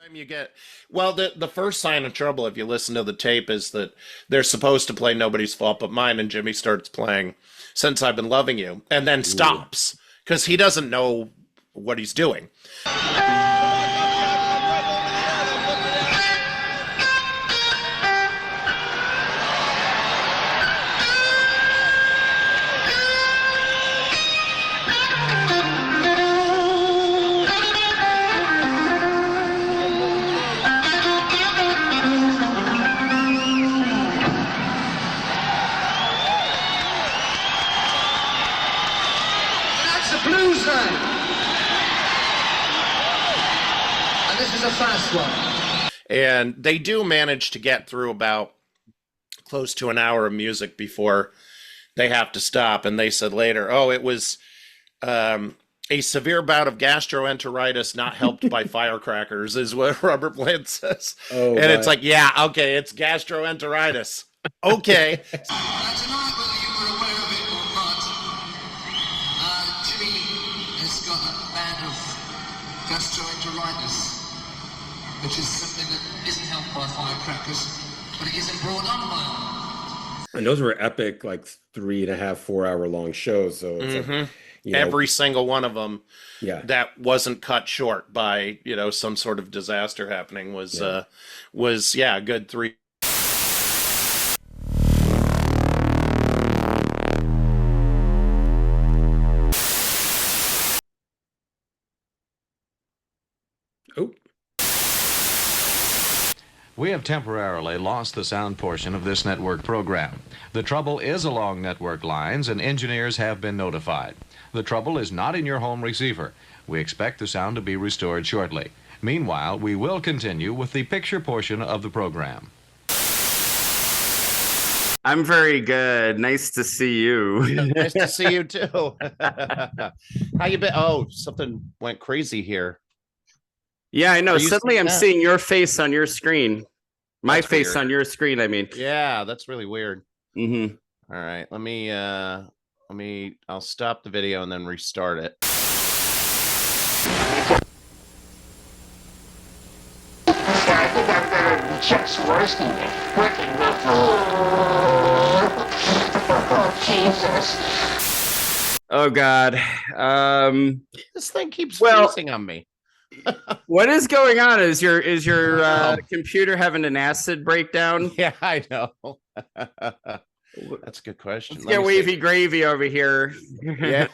Time you get well, the first sign of trouble, if you listen to the tape, is that they're supposed to play Nobody's Fault But Mine, and Jimmy starts playing Since I've Been Loving You, and then Ooh. stops because he doesn't know what he's doing. That's the blues man. And this is a fast one. And they do manage to get through about close to an hour of music before they have to stop. And they said later, oh, it was a severe bout of gastroenteritis not helped by firecrackers, is what Robert Plant says. Oh, and it's like, yeah, okay, it's gastroenteritis. Okay. Tonight, whether you were aware of it or not, Jimmy has got a band of gastroenteritis, which is something that isn't helped by firecrackers, but it isn't brought on by them. And those were epic, like 3.5, 4 hour long shows. So it's like, you know, Every single one of them yeah. that wasn't cut short by, some sort of disaster happening was a good 3. Oh, We have temporarily lost the sound portion of this network program. The trouble is along network lines, and engineers have been notified. The trouble is not in your home receiver. We expect the sound to be restored shortly. Meanwhile, we will continue with the picture portion of the program. I'm very good. Nice to see you. Nice to see you too. How you been? Oh, something went crazy here. Yeah, I know. Are you Suddenly seeing I'm that? seeing your face on your screen. My That's face weird. on your screen, I mean. Yeah, that's really weird. Mm-hmm. All right, I'll stop the video and then restart it. Just working with Jesus. Oh God. This thing keeps Well- freezing on me. What is going on? Is your Wow. computer having an acid breakdown? Yeah, I know. That's a good question. Let's Let get me wavy see. gravy over here. Yeah.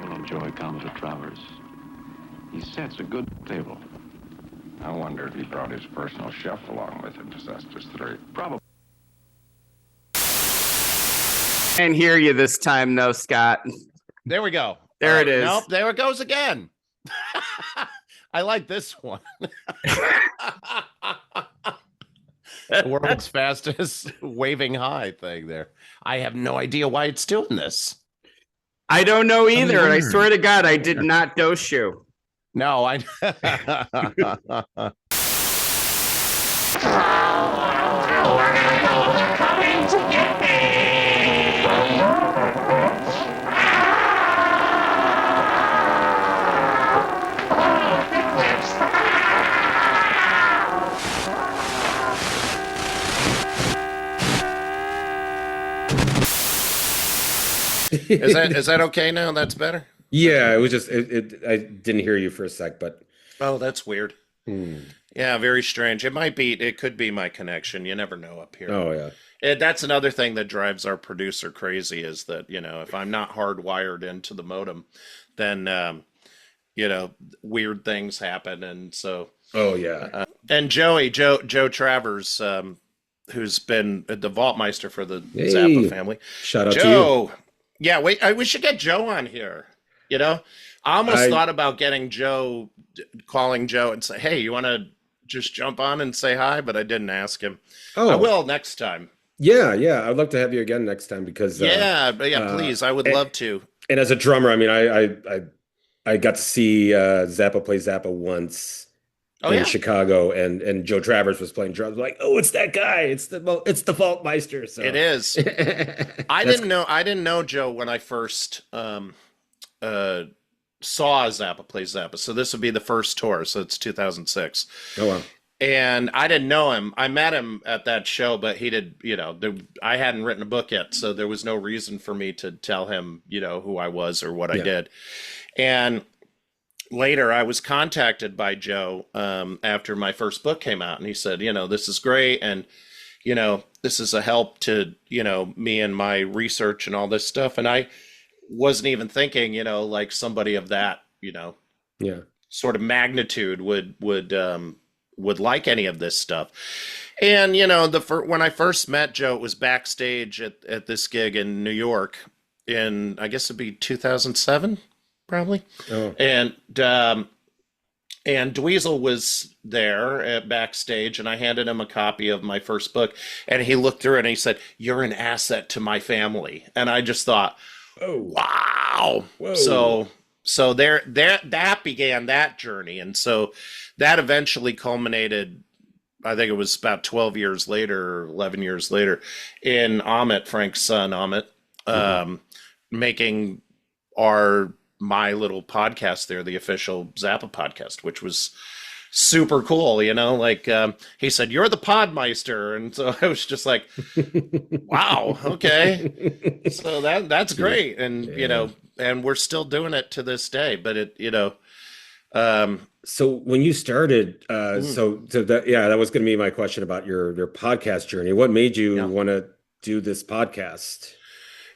You'll enjoy Commodore Travers. He sets a good table. I wonder if he brought his personal chef along with him to Cestus 3. Probably. Can't hear you this time, though, Scott. There we go. There it is. Nope, there it goes again. I like this one. The world's fastest waving high thing there. I have no idea why it's doing this. I don't know either. And I weird. swear to God, I did not dose you. No, I. Coming to get me. Is that okay now? That's better. yeah. It was just I didn't hear you for a sec, but Oh, that's weird. hmm. Yeah, very strange. It could be my connection. You never know up here. Oh yeah. That's another thing that drives our producer crazy is that, if I'm not hardwired into the modem, then, weird things happen. And so, Oh yeah. and Joe Travers, who's been the Vaultmeister for the Hey. Zappa family. Shout out to you. Joe. Yeah, wait, we should get Joe on here. I almost thought about getting Joe, calling Joe and say, hey, you want to just jump on and say hi? But I didn't ask him. Oh I will next time. Yeah, yeah. I'd love to have you again next time because Please, I would love to. And as a drummer, I mean, I got to see Zappa play Zappa once, Oh, in yeah. Chicago, and Joe Travers was playing drums. Like, oh, it's that guy. It's the Faultmeister. So It is. that's I didn't know Joe when I first uh, saw Zappa play Zappa. So this would be the first tour. So it's 2006. oh wow. And I didn't know him. I met him at that show, but he did, I hadn't written a book yet. So there was no reason for me to tell him, who I was or what I Yeah. did. And later I was contacted by Joe after my first book came out. And he said, this is great. And, this is a help to, me and my research and all this stuff. And I wasn't even thinking, like somebody of that, Yeah. sort of magnitude would like any of this stuff. And when I first met Joe, it was backstage at this gig in New York in, I guess it'd be 2007 probably. Oh. And Dweezil was there at backstage, and I handed him a copy of my first book, and he looked through it and he said, "You're an asset to my family." And I just thought, Oh. wow. Whoa. So that began that journey. And so that eventually culminated, I think it was about 12 years later, or 11 years later, in Amit, Frank's son, Amit, making my little podcast there, the official Zappa podcast, which was super cool, he said, "You're the Podmeister." And so I was just like, wow, okay. So that's great. And, and we're still doing it to this day, but So when you started, that was going to be my question about your podcast journey. What made you want to do this podcast?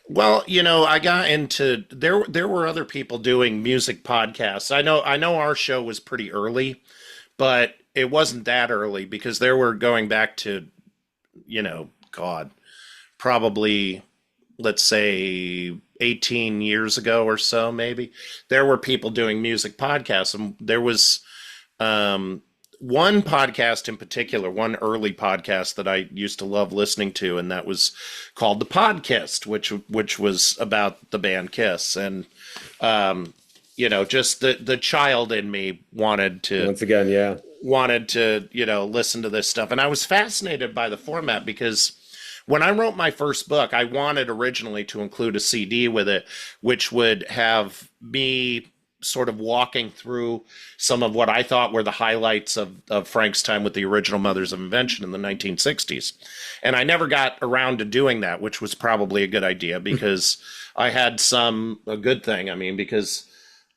well, I got into, there were other people doing music podcasts. I know our show was pretty early, but it wasn't that early because there were going back to, God, probably, let's say 18 years ago or so, maybe. There were people doing music podcasts, and there was one podcast in particular, one early podcast that I used to love listening to, and that was called The Podkissed, which was about the band Kiss. And just the child in me wanted to Once again, yeah. listen to this stuff. And I was fascinated by the format because when I wrote my first book, I wanted originally to include a CD with it, which would have me sort of walking through some of what I thought were the highlights of Frank's time with the original Mothers of Invention in the 1960s. And I never got around to doing that, which was probably a good idea because I had a good thing. I mean, because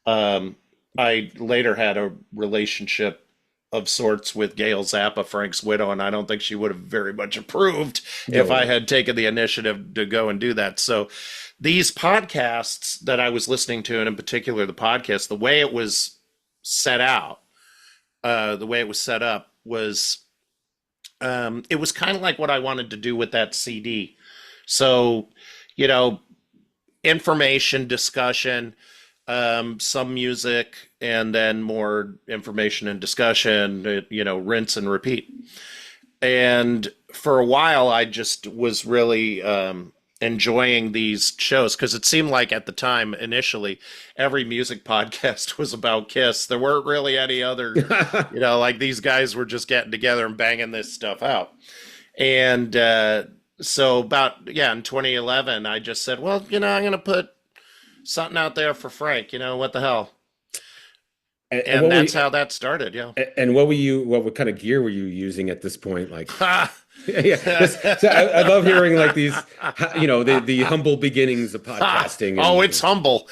I later had a relationship of sorts with Gail Zappa, Frank's widow, and I don't think she would have very much approved if I had taken the initiative to go and do that. So these podcasts that I was listening to, and in particular the podcast, the way it was set out, the way it was set up was, it was kind of like what I wanted to do with that CD. So, information, discussion, some music, and then more information and discussion, rinse and repeat. And for a while, I just was really enjoying these shows because it seemed like at the time, initially, every music podcast was about Kiss. There weren't really any other, like these guys were just getting together and banging this stuff out. And so in 2011, I just said, well, I'm going to put something out there for Frank, what the hell? And that's how that started, yeah. And what kind of gear were you using at this point? Like, so I love hearing like these, the humble beginnings of podcasting. It's humble.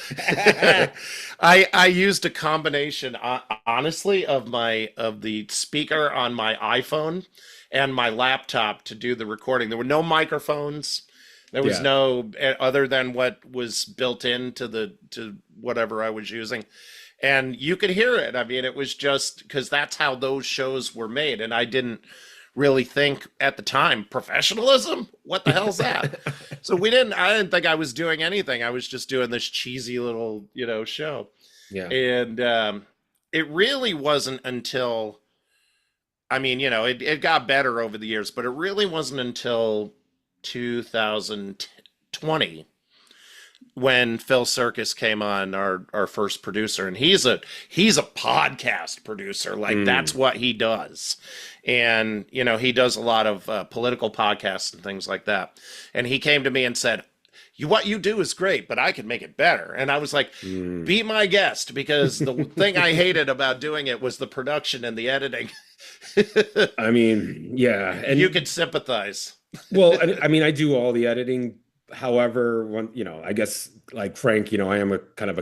I used a combination, honestly, of the speaker on my iPhone and my laptop to do the recording. There were no microphones. There was no other than what was built into to whatever I was using. And you could hear it. I mean, it was just because that's how those shows were made. And I didn't really think at the time, professionalism? What the hell's that? So I didn't think I was doing anything. I was just doing this cheesy little, show. Yeah. And it really wasn't until, it got better over the years, but it really wasn't until 2020 when Phil Circus came on, our first producer, and he's a podcast producer. Like that's what he does. And, you know, he does a lot of political podcasts and things like that. And he came to me and said, what you do is great, but I could make it better. And I was like, be my guest, because the thing I hated about doing it was the production and the editing. I mean, yeah. And you could sympathize. Well, I mean, I do all the editing. However, I guess like Frank, I am a kind of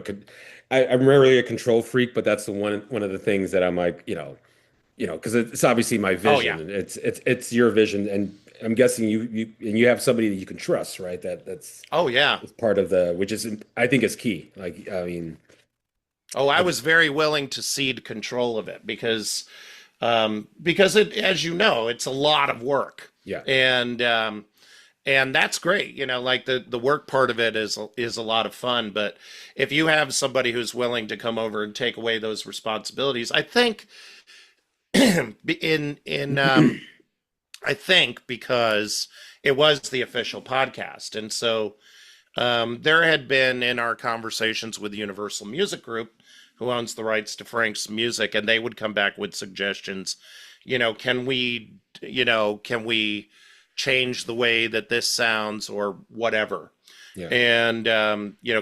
I'm rarely a control freak, but that's one of the things that I'm like, because it's obviously my vision. Oh, yeah. It's your vision, and I'm guessing you have somebody that you can trust, right? That's oh yeah, it's part of which is, I think, is key. Like, I mean, I was very willing to cede control of it because it, as you know, it's a lot of work. Yeah. And that's great. Like the work part of it is a lot of fun. But if you have somebody who's willing to come over and take away those responsibilities, I think I think because it was the official podcast. And so there had been, in our conversations with Universal Music Group, who owns the rights to Frank's music, and they would come back with suggestions. Can we change the way that this sounds or whatever? Yeah. And,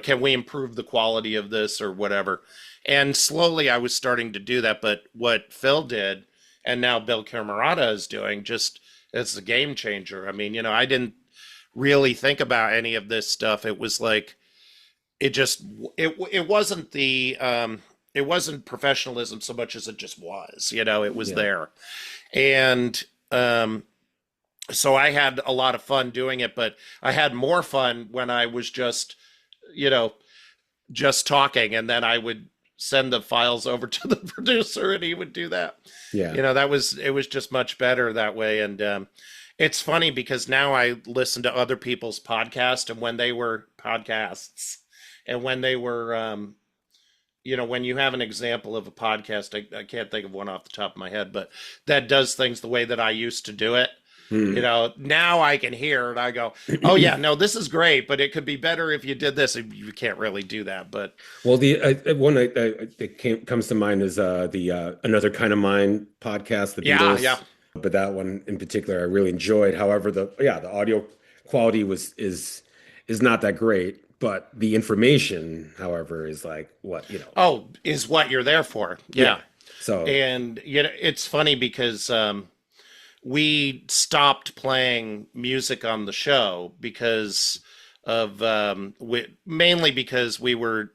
can we improve the quality of this or whatever? And slowly I was starting to do that. But what Phil did, and now Bill Camerata is doing, just it's a game changer. I mean, I didn't really think about any of this stuff. It was like, it wasn't it wasn't professionalism so much as it just was, it was there. And, so I had a lot of fun doing it, but I had more fun when I was just talking, and then I would send the files over to the producer and he would do that. Yeah. It was just much better that way. And it's funny because now I listen to other people's podcasts, and when they were podcasts, and when they were, when you have an example of a podcast, I can't think of one off the top of my head, but that does things the way that I used to do it. Now I can hear and I go, oh yeah, no, this is great, but it could be better if you did this. You can't really do that, but the one that comes to mind is the Another Kind of Mind podcast, the Beatles. Yeah. But that one in particular I really enjoyed. However, the audio quality is not that great, but the information, however, is like is what you're there for. Yeah. So, and it's funny because we stopped playing music on the show because of mainly because we were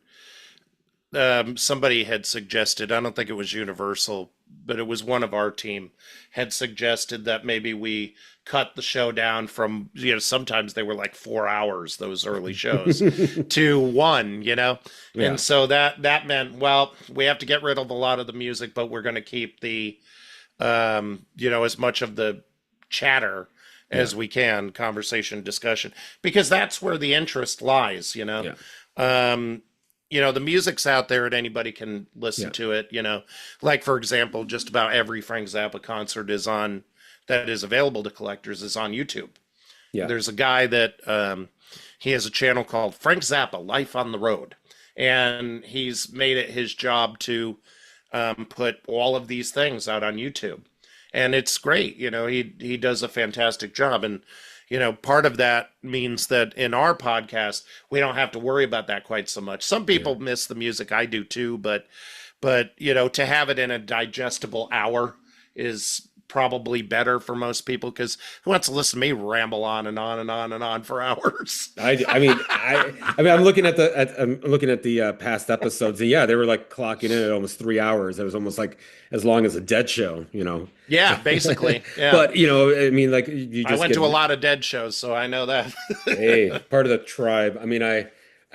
somebody had suggested, I don't think it was Universal, but it was one of our team had suggested that maybe we cut the show down from, sometimes they were like 4 hours, those early shows, to 1, Yeah. And so that meant, well, we have to get rid of a lot of the music, but we're going to keep the as much of the chatter as we can, conversation, discussion, because that's where the interest lies, the music's out there and anybody can listen to it, like, for example, just about every Frank Zappa concert that is available to collectors is on YouTube. Yeah. There's a guy that, he has a channel called Frank Zappa, Life on the Road. And he's made it his job to put all of these things out on YouTube, and it's great. He does a fantastic job, and part of that means that in our podcast we don't have to worry about that quite so much. Some people miss the music, I do too, but to have it in a digestible hour is probably better for most people, because who wants to listen to me ramble on and on and on and on for hours? I mean, I'm looking at the past episodes, and they were like clocking in at almost 3 hours. It was almost like as long as a Dead show, Yeah, basically. Yeah. But I mean, like, I went to a lot of Dead shows, so I know that. Hey, part of the tribe. I mean, I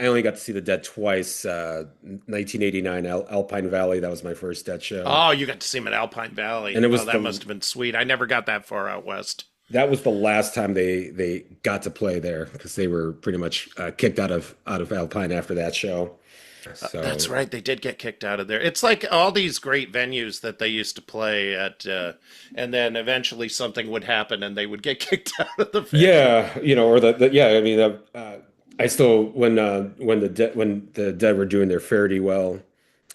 only got to see the Dead twice. 1989 Alpine Valley. That was my first Dead show. Oh, you got to see him at Alpine Valley. And that must have been sweet. I never got that far out west. That was the last time they got to play there, because they were pretty much kicked out of Alpine after that show. So that's right. They did get kicked out of there. It's like all these great venues that they used to play at, and then eventually something would happen and they would get kicked out of the venue. Yeah, or I mean, I still when the Dead were doing their fare thee well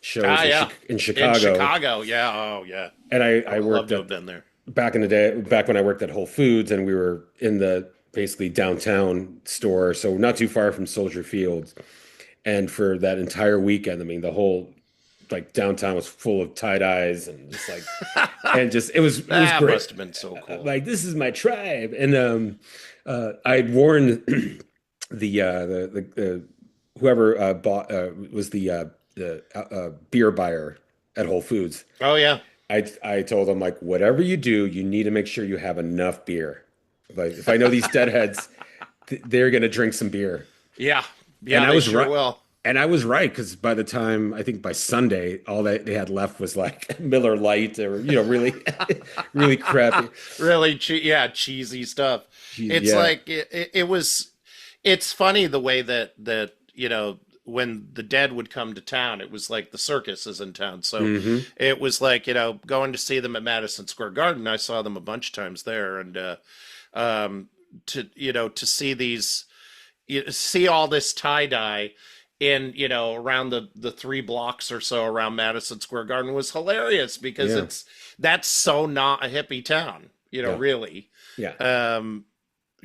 shows in In Chicago. Chicago, yeah, oh yeah. And I I would love worked to at have been there. back in the day, back when I worked at Whole Foods, and we were in the basically downtown store, so not too far from Soldier Field. And for that entire weekend, I mean, the whole like downtown was full of tie-dyes and just like and just it was That great. must have been so cool. Like, this is my tribe. And I'd warned the whoever bought was the beer buyer at Whole Foods. Oh yeah. I told them, like, whatever you do, you need to make sure you have enough beer. Like, if I know these deadheads, they're gonna drink some beer. Yeah. And I was right. Will. And I was right, because by the time, I think by Sunday, all that they had left was like Miller Lite, or really, really crappy, really cheesy stuff. It's like it was. It's funny the way that when the Dead would come to town, it was like the circus is in town. So it was like, going to see them at Madison Square Garden. I saw them a bunch of times there, and to see these, see all this tie-dye in, around the 3 blocks or so around Madison Square Garden was hilarious, because that's so not a hippie town, really. Yeah.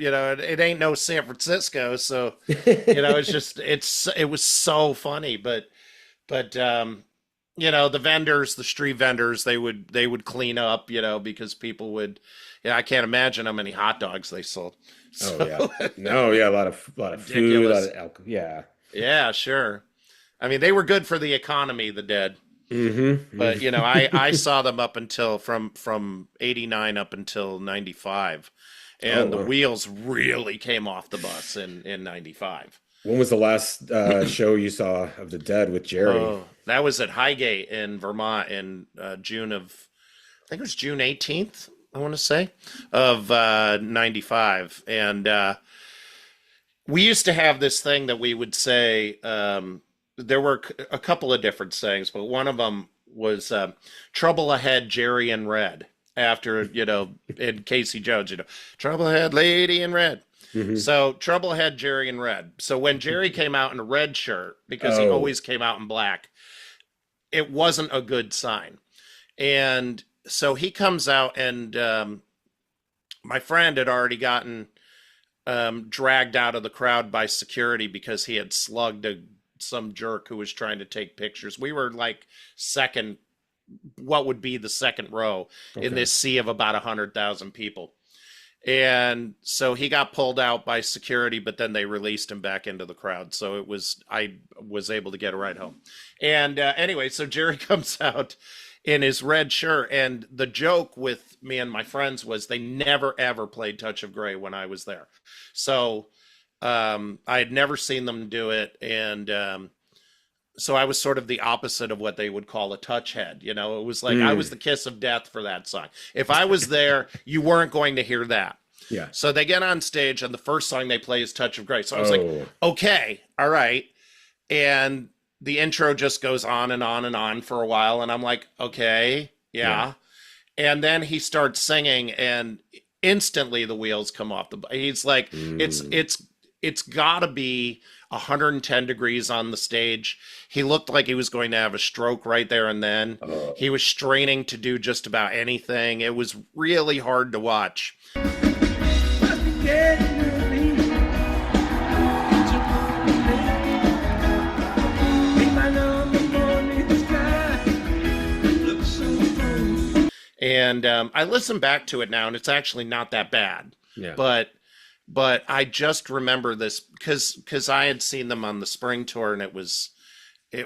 It ain't no San Francisco, so it was so funny. But the vendors, the street vendors, they would clean up, because people would. I can't imagine how many hot dogs they sold. So, oh yeah, no, yeah, a lot of food, a lot of alcohol. Yeah, yeah, sure. I mean, they were good for the economy, the Dead. But I saw them up until from 89 up until 95. And the wheels really came off the bus in 95. When was the last show you saw of the Dead with Jerry? Oh, that was at Highgate in Vermont in June of, I think it was June 18th, I want to say, of 95. And we used to have this thing that we would say, there were a couple of different sayings, but one of them was trouble ahead, Jerry in red. After, in Casey Jones, trouble ahead, lady in red. So trouble ahead, Jerry in red. So when Jerry came out in a red shirt, because he always came out in black, it wasn't a good sign. And so he comes out, and my friend had already gotten dragged out of the crowd by security because he had slugged some jerk who was trying to take pictures. We were like what would be the second row in this sea of about 100,000 people. And so he got pulled out by security, but then they released him back into the crowd. So I was able to get a ride home. And anyway, so Jerry comes out in his red shirt. And the joke with me and my friends was they never, ever played Touch of Grey when I was there. So I had never seen them do it. And so I was sort of the opposite of what they would call a touch head. It was like I was the kiss of death for that song. If I was there, you weren't going to hear that. Yeah. So they get on stage, and the first song they play is Touch of Grey. So I was like, okay, all right. And the intro just goes on and on and on for a while. And I'm like, okay, yeah. And then he starts singing, and instantly the wheels come off he's like, it's gotta be 110 degrees on the stage. He looked like he was going to have a stroke right there and then. He was straining to do just about anything. It was really hard to watch. And I listen back to it now, and it's actually not that bad. Yeah. But I just remember this because I had seen them on the spring tour, and it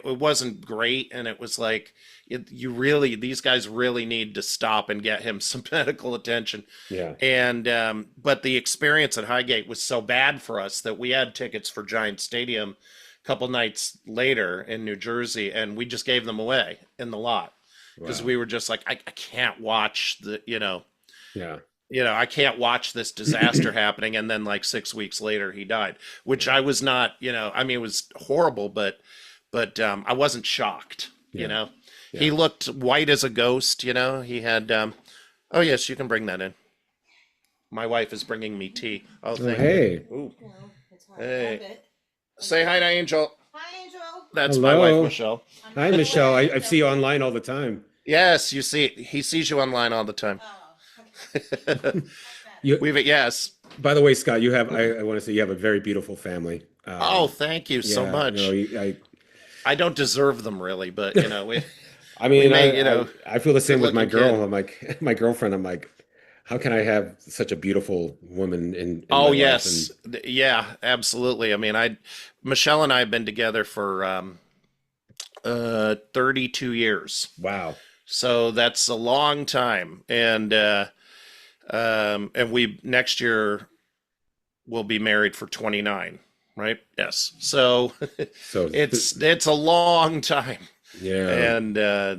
wasn't great, and it was like these guys really need to stop and get him some medical attention. Yeah. And but the experience at Highgate was so bad for us that we had tickets for Giant Stadium a couple nights later in New Jersey, and we just gave them away in the lot because we were just like, I can't watch I can't watch this disaster happening. And then like 6 weeks later, he died, which I was not, it was horrible, but I wasn't shocked, Yeah. He looked white as a ghost, he had, oh yes, you can bring that in. My wife is bringing me tea. Oh, thank hey. you. Ooh. No, it's hard. Hey. Have it. Say hi to Angel. Hi, Angel. That's Hello. my wife, Michelle. Hi, Michelle. I see you online all the time. Yes, he sees you online all the time. Oh, Yes. By the way, Scott, I want to say you have a very beautiful family. Oh, thank you so much. I don't deserve them really, but I mean, I feel the same with my girl. kid. I'm like, my girlfriend, I'm like, how can I have such a beautiful woman in Oh, my yes. life? Yeah, absolutely. I mean, Michelle and I have been together for 32 years. Wow. So that's a long time. And we next year will be married for 29, right? Yes. So it's a long time. Yeah.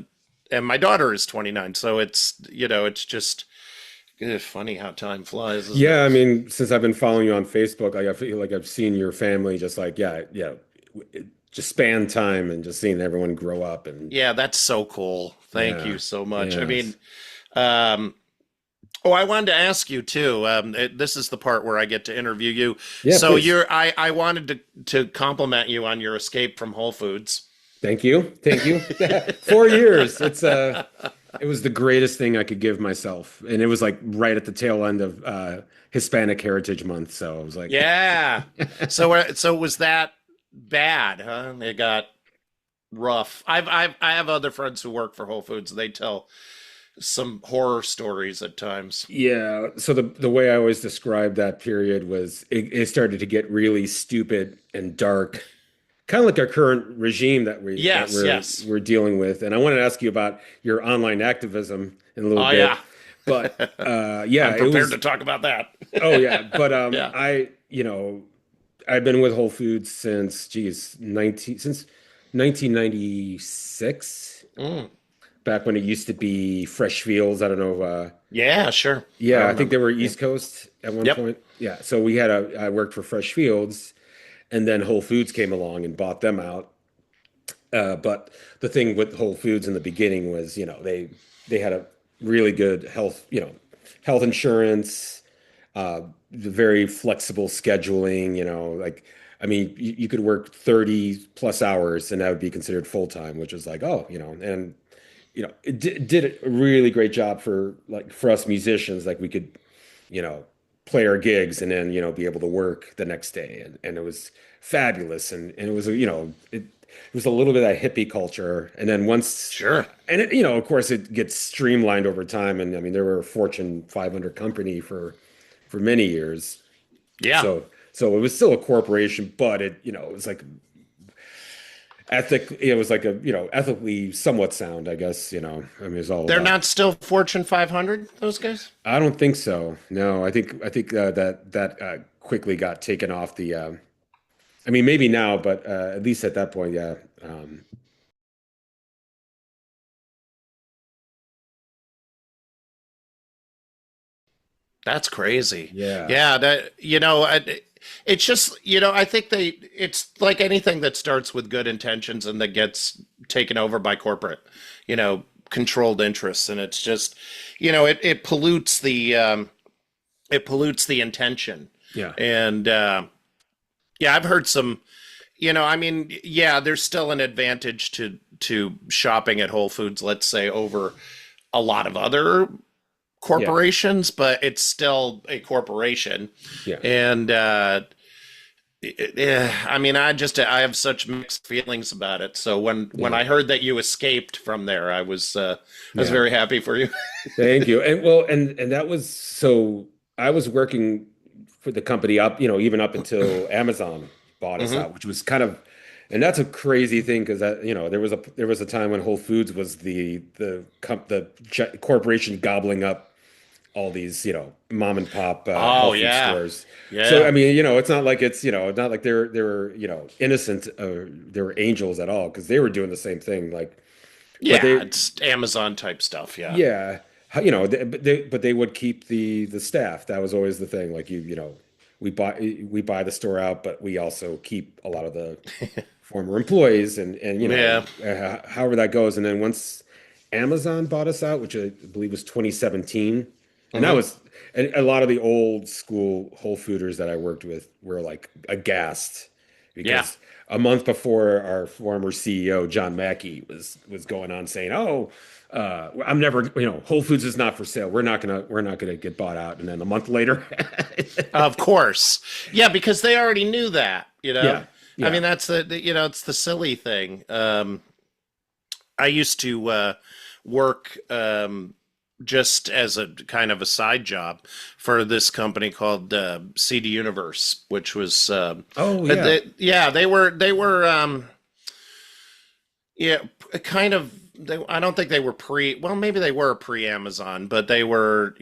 And my daughter is 29, so it's just funny how time flies. Isn't it? I mean, since I've been following you on Facebook, I feel like I've seen your family just like, just span time and just seeing everyone grow up. And yeah, that's so cool. Thank you so much. Yes. I mean, I wanted to ask you too. This is the part where I get to interview you. Yeah, so please. I wanted to compliment you on your escape from Whole Foods. Thank you. 4 years. It was the greatest thing I could give myself, and it was like right at the tail end of Hispanic Heritage Month. So I was like, yeah. So was that bad? Huh? It got rough. I have other friends who work for Whole Foods. They tell some horror stories at times. Yeah. So the way I always described that period was it started to get really stupid and dark, kind of like our current regime that we're dealing with. And I wanted to ask you about your online activism in a little bit. Yeah. But I'm prepared to talk about that. Oh yeah. But Yeah. I've been with Whole Foods since 1996. Back when it used to be Fresh Fields. I don't know. Yeah, sure. I think they were East Coast at one point. Yeah. So I worked for Fresh Fields, and then Whole Foods came along and bought them out. But the thing with Whole Foods in the beginning was, they had a really good health insurance, very flexible scheduling, I mean, you could work 30 plus hours and that would be considered full time, which was like, and it did a really great job for us musicians. Like we could, play our gigs and then, be able to work the next day. And it was fabulous. And it was, it was a little bit of that hippie culture. And then once, sure. And it, of course it gets streamlined over time. And I mean, they were a Fortune 500 company for many years. Yeah. So it was still a corporation, but it was like ethically somewhat sound, I guess, I mean, it's all They're not still Fortune 500, those guys? I don't think so. No, I think that quickly got taken off the, I mean, maybe now, but at least at that point, yeah. That's crazy. Yeah. Yeah. It's just, I think it's like anything that starts with good intentions and that gets taken over by corporate, controlled interests. And it's just, it pollutes the intention. Yeah. And, I've heard some, I mean, there's still an advantage to shopping at Whole Foods, let's say, over a lot of other corporations, but it's still a corporation. Yeah. And I mean, I have such mixed feelings about it. So when I heard that you escaped from there, I was very happy for you. Thank you. And that was, so I was working for the company up, even up until Amazon bought us out, which was kind of, and that's a crazy thing because that, there was a time when Whole Foods was the corporation gobbling up all these, mom and pop health food stores. Yeah. So I mean, it's not like it's, not like they were, innocent. They were angels at all because they were doing the same thing. Like, it's Amazon type stuff. Yeah. Yeah. But they would keep the staff. That was always the thing. Like we buy the store out, but we also keep a lot of the former employees and however that goes. And then once Amazon bought us out, which I believe was 2017, and that was, and a lot of the old school Whole Fooders that I worked with were like aghast because a month before, our former CEO John Mackey was going on saying, "Oh, I'm never, Whole Foods is not for sale. We're not gonna get bought out." And then a month later, of course, yeah, because they already knew that. Yeah. I mean, that's it's the silly thing. I used to work just as a kind of a side job for this company called CD Universe, which was they were kind of. I don't think they were maybe they were pre-Amazon, but they were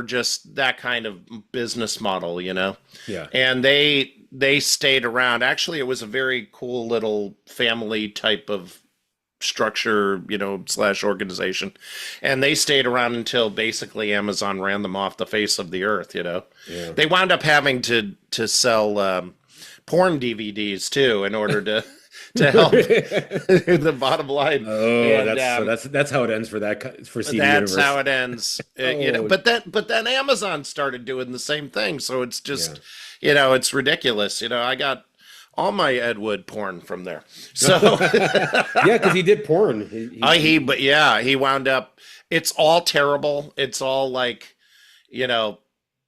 just that kind of business model, Yeah. And they stayed around. Actually, it was a very cool little family type of structure, / organization. And they stayed around until basically Amazon ran them off the face of the earth, Yeah. They wound up having to sell porn DVDs too in order to help the bottom line. That's how it ends for CD That's Universe. how it ends. But then Amazon started doing the same thing, so it's just it's ridiculous. I got all my Edwood porn from there. So because he did porn. He wound up. It's all terrible. It's all like,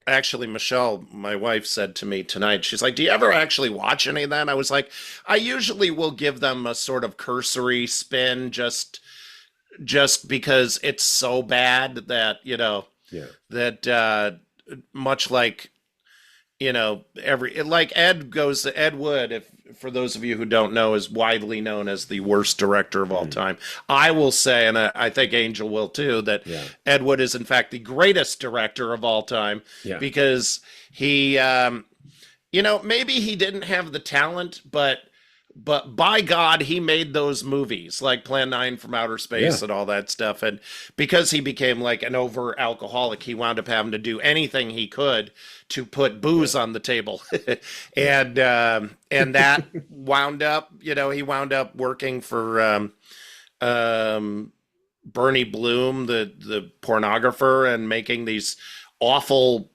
Actually, Michelle, my wife, said to me tonight, she's like, "Do you ever actually watch any of that?" And I was like, I usually will give them a sort of cursory spin just because it's so bad that, that much like, Ed Wood, for those of you who don't know, is widely known as the worst director of all time. I will say, and I think Angel will too, that Ed Wood is in fact the greatest director of all time because he, maybe he didn't have the talent, but by God, he made those movies like Plan 9 from Outer Space and all that stuff. And because he became like an over alcoholic, he wound up having to do anything he could to put booze on the table. and that wound up, he wound up working for Bernie Bloom, the pornographer, and making these awful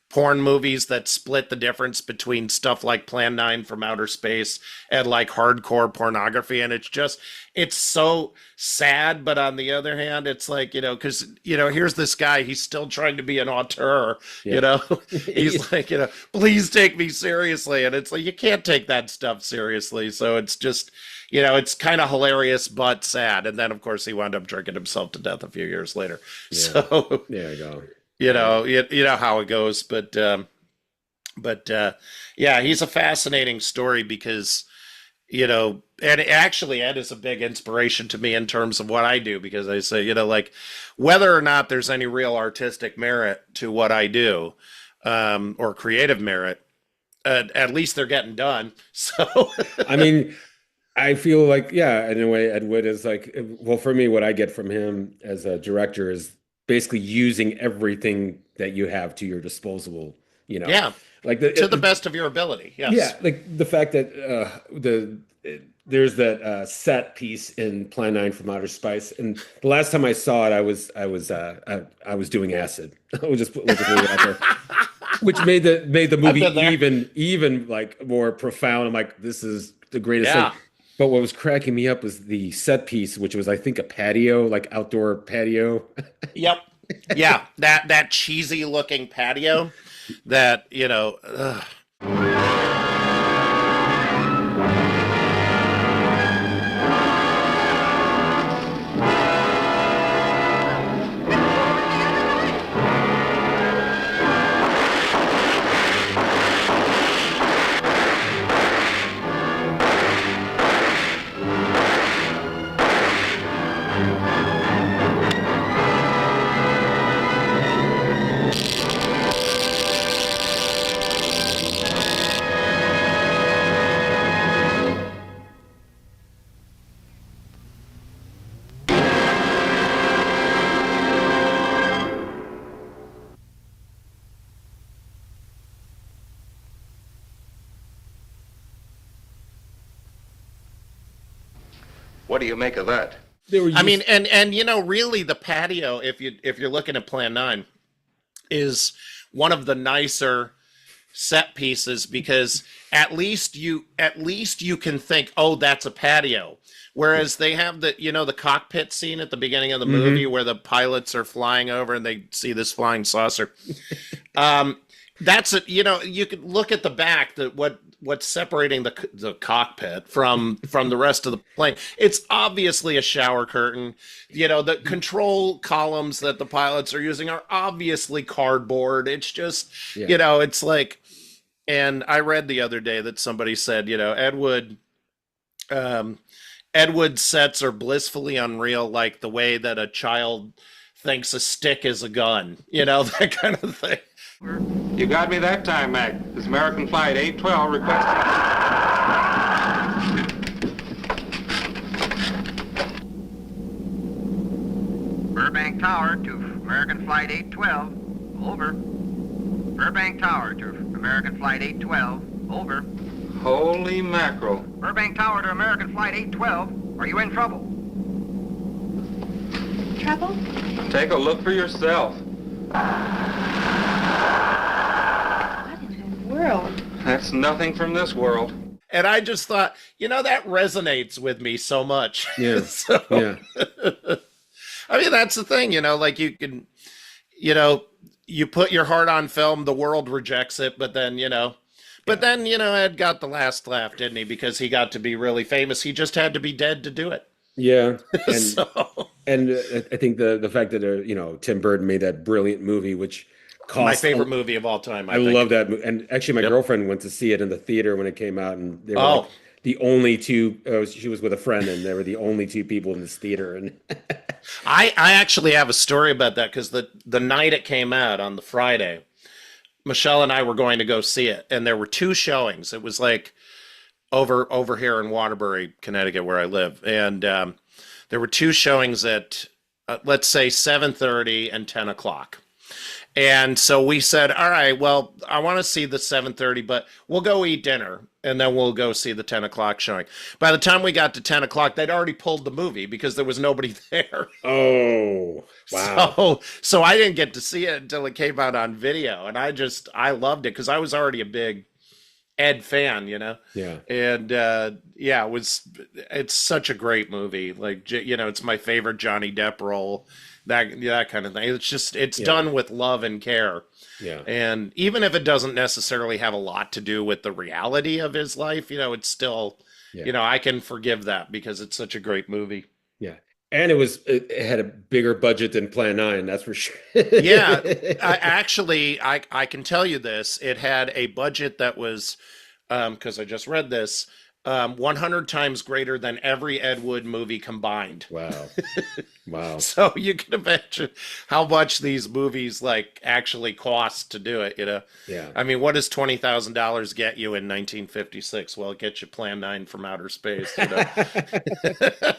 porn movies that split the difference between stuff like Plan 9 from Outer Space and like hardcore pornography. And it's so sad. But on the other hand, it's like, because, here's this guy, he's still trying to be an auteur, he's like, please take me seriously. And it's like, you can't take that stuff seriously. So it's just, it's kind of hilarious, but sad. And then, of course, he wound up drinking himself to death a few years later. Yeah. So there you go. You know how it goes, but he's a fascinating story because, and actually Ed is a big inspiration to me in terms of what I do, because I say, like, whether or not there's any real artistic merit to what I do, or creative merit, at least they're getting done. So, I mean, I feel like, in a way, Ed Wood is like, well, for me, what I get from him as a director is basically using everything that you have to your disposal, like to the best of your ability. Yes. Yeah. Like the fact that there's that set piece in Plan 9 from Outer Space, and the last time I saw it, I was doing acid. We'll just leave it out there. Which made the movie even like more profound. I'm like, this is the greatest thing. But what was cracking me up was the set piece, which was, I think, a patio, like outdoor patio. Yep. Yeah. That cheesy looking patio that, What do you make of that? I mean, and really the patio, if you're looking at Plan 9, is one of the nicer set pieces, because at least you can think, oh, that's a patio. Whereas they have the cockpit scene at the beginning of the movie where the pilots are flying over and they see this flying saucer. That's it. You could look at the back, what's separating the cockpit from the rest of the plane. It's obviously a shower curtain. The control columns that the pilots are using are obviously cardboard. It's just, it's like, and I read the other day that somebody said, Edwood sets are blissfully unreal, like the way that a child thinks a stick is a gun, that kind of thing. You got me that time, Mac. This American Flight 812 requesting... Burbank Tower to American Flight 812. Over. Burbank Tower to American Flight 812. Over. Holy mackerel. Burbank Tower to American Flight 812. Are you in trouble? Trouble? Take a look for yourself. What in the world? That's nothing from this world. And I just thought, that resonates with me so much. Yeah. Yeah. I mean, that's the thing, like you can, you put your heart on film, the world rejects it, but then, Ed got the last laugh, didn't he? Because he got to be really famous. He just had to be dead to do it. Yeah. And, and I think the fact that, Tim Burton made that brilliant movie, which cost my favorite movie of all time. I love that movie. And actually, my girlfriend went to see it in the theater when it came out. And they were like the only two, she was with a friend, and they were the only two people in this theater. And I actually have a story about that, because the night it came out on the Friday, Michelle and I were going to go see it, and there were two showings. It was like over here in Waterbury, Connecticut, where I live, and there were two showings at let's say 7:30 and 10 o'clock. And so we said, all right, well, I want to see the 7:30, but we'll go eat dinner and then we'll go see the 10 o'clock showing. By the time we got to 10 o'clock, they'd already pulled the movie because there was nobody there. Oh, wow. So I didn't get to see it until it came out on video. And I loved it because I was already a big Ed fan, Yeah. And it's such a great movie. Like, it's my favorite Johnny Depp role. That kind of thing. It's done with love and care. Yeah. And even if it doesn't necessarily have a lot to do with the reality of his life, it's still, I can forgive that because it's such a great movie. Yeah. And it had a bigger budget than Plan 9, that's for sure. Yeah. I can tell you this. It had a budget that was, because I just read this, 100 times greater than every Ed Wood movie combined. Wow. Wow. So you can imagine how much these movies actually cost to do it, Yeah. I mean, what does $20,000 get you in 1956? Well, it gets you Plan 9 from outer space, The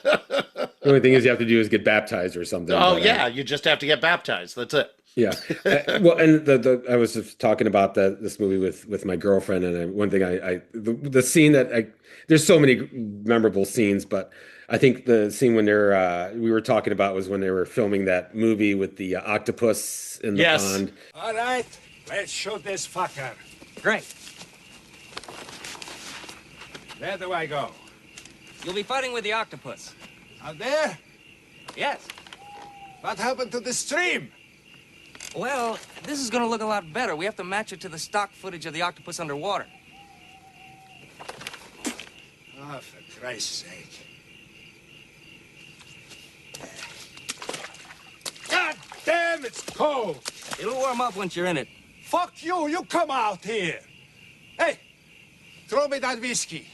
only thing is you have to do is get baptized or something. Oh, yeah. You just have to get baptized. That's it. Yeah. Well, and I was just talking about this movie with my girlfriend, and one thing the scene there's so many memorable scenes, but I think the scene when we were talking about was when they were filming that movie with the octopus in the pond. All right, let's shoot this fucker. Great. Where do I go? You'll be fighting with the octopus. Out there? Yes. What happened to the stream? Well, this is going to look a lot better. We have to match it to the stock footage of the octopus underwater. Oh, for Christ's sake. God damn, it's cold. It'll warm up once you're in it. Fuck you, you come out here. Hey, throw me that whiskey.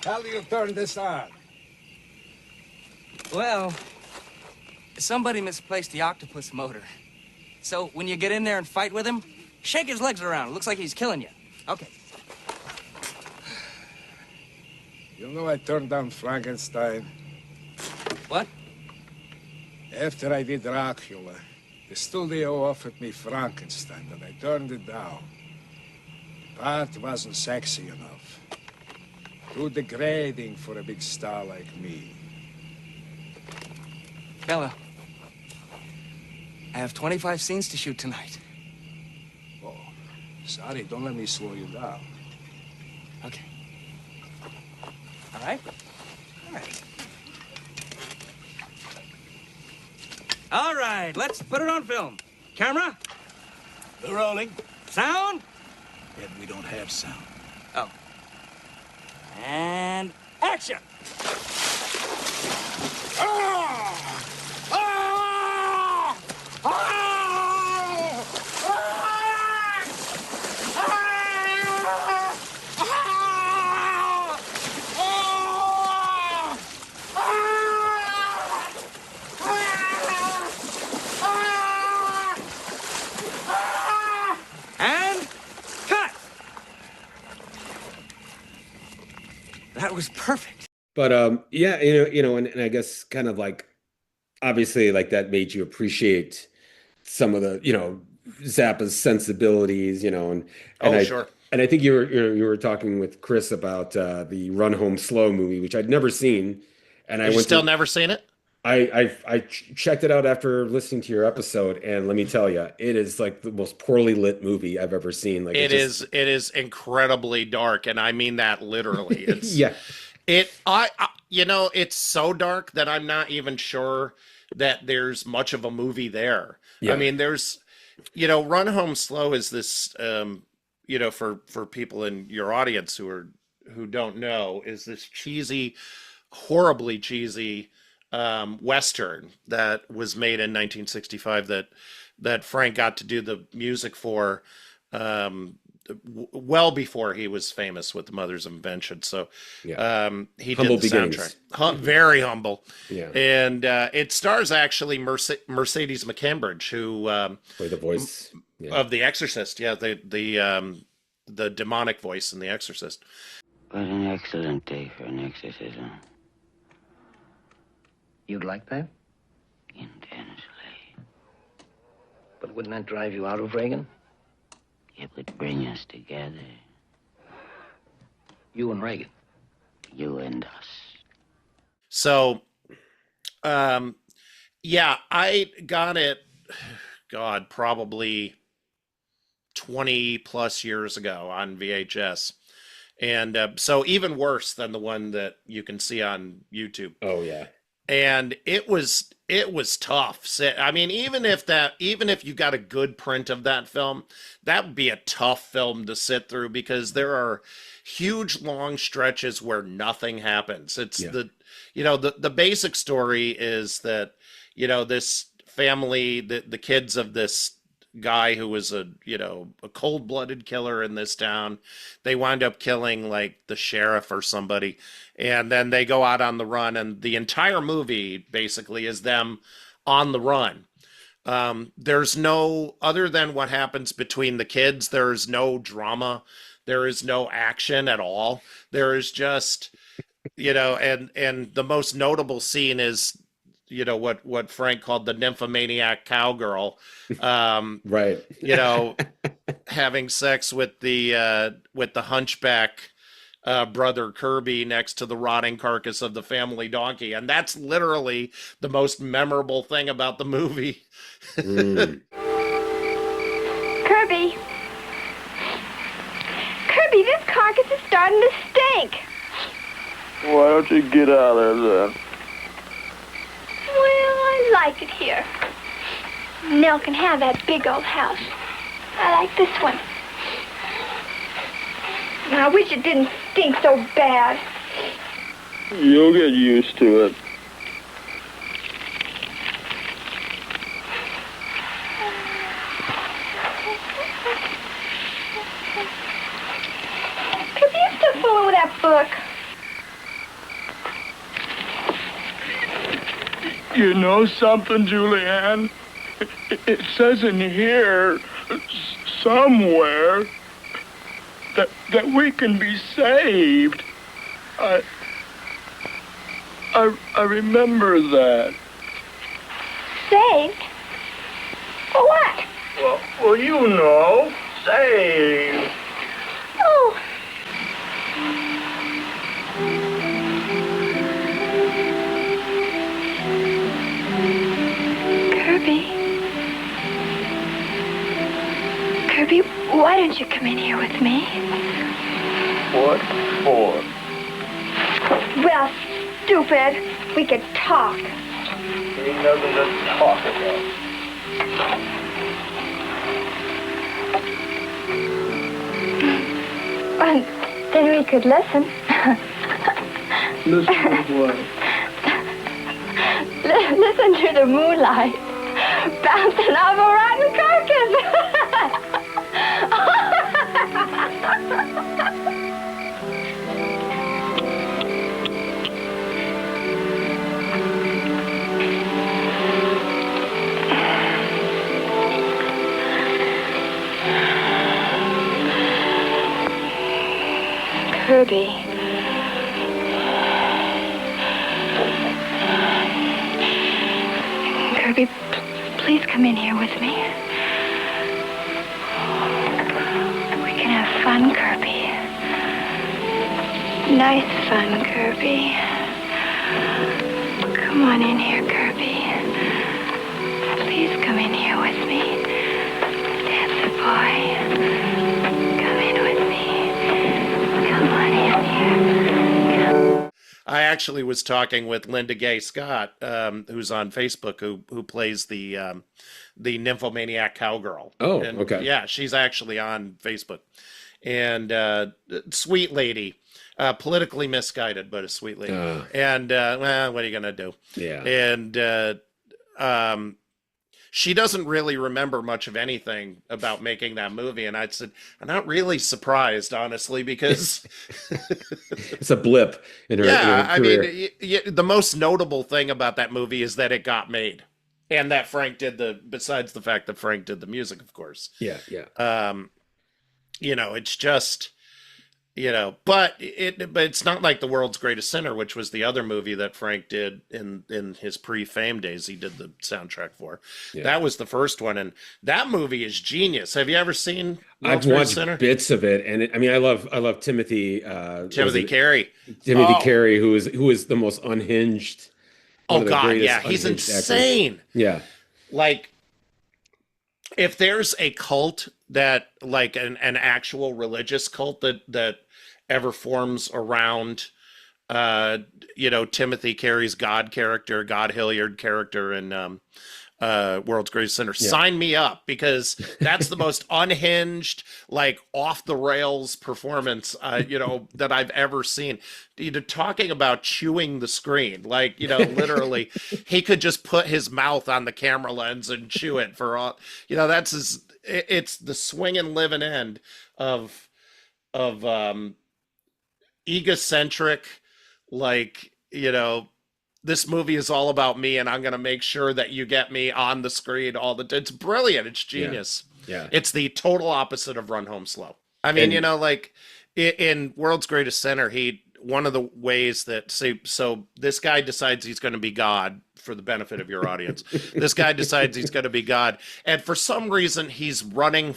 How do you turn this on? Well, somebody misplaced the octopus motor. So when you get in there and fight with him, shake his legs around. It looks like he's killing you. Okay. You know I turned down Frankenstein. What? After I did Dracula, the studio offered me Frankenstein, and I turned it down. Part wasn't sexy enough. Too degrading for a big star like me. Hello. I have 25 scenes to shoot tonight. Oh, sorry, don't let me slow you down. Okay. All right? All right. All right, let's put it on film. Camera? We're rolling. Sound? Yet we don't have sound. Oh. And action! And cut! That was perfect. But yeah, and I guess kind of like, obviously, like that made you appreciate some of the, Zappa's sensibilities, and sure. And I think you were talking with Chris about the Run Home Slow movie, which I'd never seen, and You've still never seen it? I checked it out after listening to your episode, and let me tell you, it is like the most poorly lit movie I've ever seen. Like it is incredibly dark, and I mean that literally. It's, yeah. It's so dark that I'm not even sure that there's much of a movie there. Yeah. I mean, there's, Run Home Slow is this, for people in your audience who don't know, is this cheesy, horribly cheesy Western that was made in 1965 that Frank got to do the music for, well before he was famous with the Mother's Invention. So he humble did the beginnings. soundtrack. Very humble. Yeah. And it stars actually Mercedes McCambridge, who play the voice of The Exorcist. Yeah, the demonic voice in The Exorcist. What an excellent day for an exorcism. You'd like that? Intensely. But wouldn't that drive you out of Reagan? It would bring us together. You and Reagan. You and us. So, I got it, God, probably 20 plus years ago on VHS. And so even worse than the one that you can see on YouTube. Oh, yeah. And it was tough. I mean, even if you got a good print of that film, that would be a tough film to sit through, because there are huge long stretches where nothing happens. It's the basic story is that, this family, the kids of this guy who was a cold-blooded killer in this town, they wind up killing like the sheriff or somebody, and then they go out on the run, and the entire movie basically is them on the run. There's no, other than what happens between the kids, there's no drama, there is no action at all. There is just, and the most notable scene is, what Frank called the nymphomaniac cowgirl, right? Having sex with the hunchback brother Kirby next to the rotting carcass of the family donkey, and that's literally the most memorable thing about the movie. Kirby, this carcass is starting to stink. Why don't you get out of there then? Well, I like it here. Nell can have that big old house. I like this one. I wish it didn't stink so bad. You'll get used to it. Kirby, you're still fooling with that book. You know something, Julianne? It says in here somewhere that we can be saved. I remember that. Saved? For what? Well, you know, saved. Oh. Kirby, why don't you come in here with me? What for? Well, stupid, we could talk. Ain't nothing to talk about. Well, then we could listen. Listen to what? Listen to the moonlight bouncing off a rotten carcass. Kirby. Kirby, please come in here with me. We can have fun, Kirby. Nice fun, Kirby. Come on in here, Kirby. Please come in here with me. That's the boy. Come in with me. Come on in here. I actually was talking with Linda Gay Scott, who's on Facebook, who plays the nymphomaniac cowgirl. Oh, and, okay. Yeah, she's actually on Facebook, and sweet lady, politically misguided, but a sweet lady. And well, what are you gonna do? Yeah. And she doesn't really remember much of anything about making that movie. And I said, I'm not really surprised, honestly, because it's a blip in her, yeah, in her career. I mean, the most notable thing about that movie is that it got made, and that Frank did besides the fact that Frank did the music, of course. Yeah. Yeah. You know, it's just, you know, but it's not like The World's Greatest Sinner, which was the other movie that Frank did in his pre-fame days. He did the soundtrack for. Yeah. That was the first one, and that movie is genius. Have you ever seen I've watched bits of it, and I mean, I love Timothy Carey. Timothy Carey, who is the most unhinged. Oh God, yeah, he's insane. Actors. Yeah, like if there's a cult that, like an actual religious cult that ever forms around, you know, Timothy Carey's God Hilliard character in World's Greatest Sinner, sign me up, because that's the most unhinged, like off the rails performance, you know, that I've ever seen. You know, talking about chewing the screen, like, you know, literally, he could just put his mouth on the camera lens and chew it for all, you know, that's his. It's the swinging living end of egocentric, like, you know, this movie is all about me, and I'm going to make sure that you get me on the screen all the time. It's brilliant. It's genius. Yeah. It's the total opposite of Run Home Slow. I mean, you know, like in World's Greatest Sinner, one of the ways that, so this guy decides he's going to be God, for the benefit of your audience. This guy decides he's going to be God. And for some reason, he's running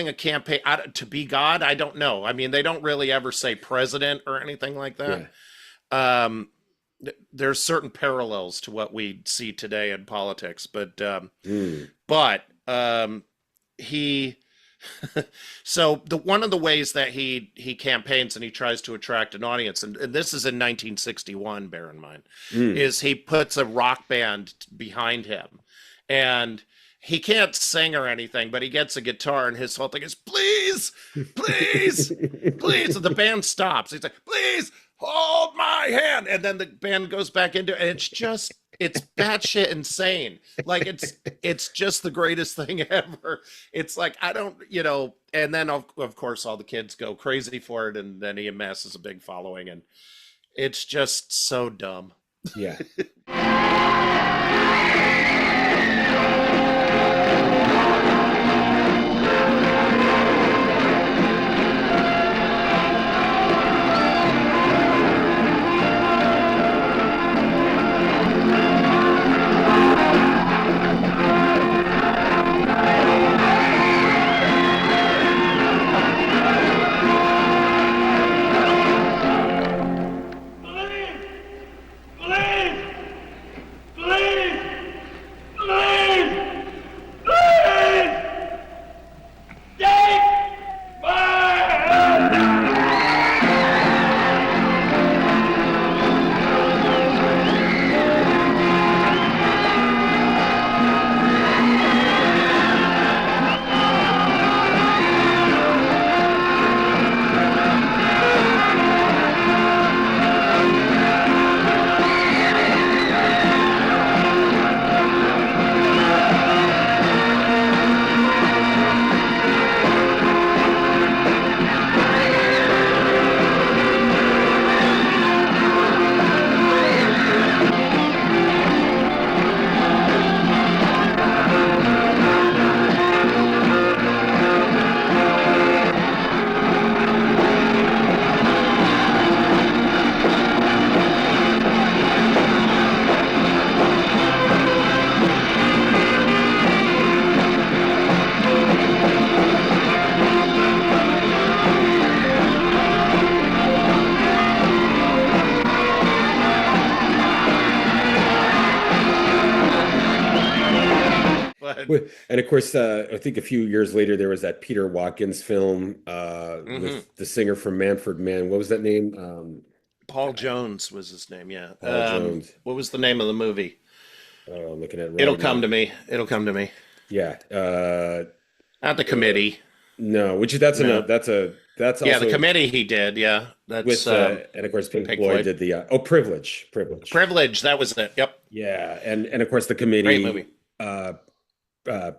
a campaign to be God. I don't know. I mean, they don't really ever say president or anything like that. Yeah. There's certain parallels to what we see today in politics, but he, so one of the ways that he campaigns and he tries to attract an audience, and this is in 1961, bear in mind, is he puts a rock band behind him, and he can't sing or anything, but he gets a guitar, and his whole thing is, please, please, please. And the band stops. He's like, please hold my hand. And then the band goes back into it. And it's batshit insane. Like, it's just the greatest thing ever. It's like, I don't, you know, and then of course all the kids go crazy for it. And then he amasses a big following, and it's just so dumb. Yeah. ahead. And of course, I think a few years later there was that Peter Watkins film with the singer from Manfred Mann. What was that name? Paul Jones was his name. Yeah. Paul Jones. What was the name of the movie? Oh, I'm looking at it right It'll now. come to me. It'll come to me. Yeah. Not the committee. No, which that's No. that's also Yeah, the committee he did. Yeah, that's with and of course Pink Floyd did the Privilege. Privilege. That was it. Yep. Yeah, and of course the committee. Great movie.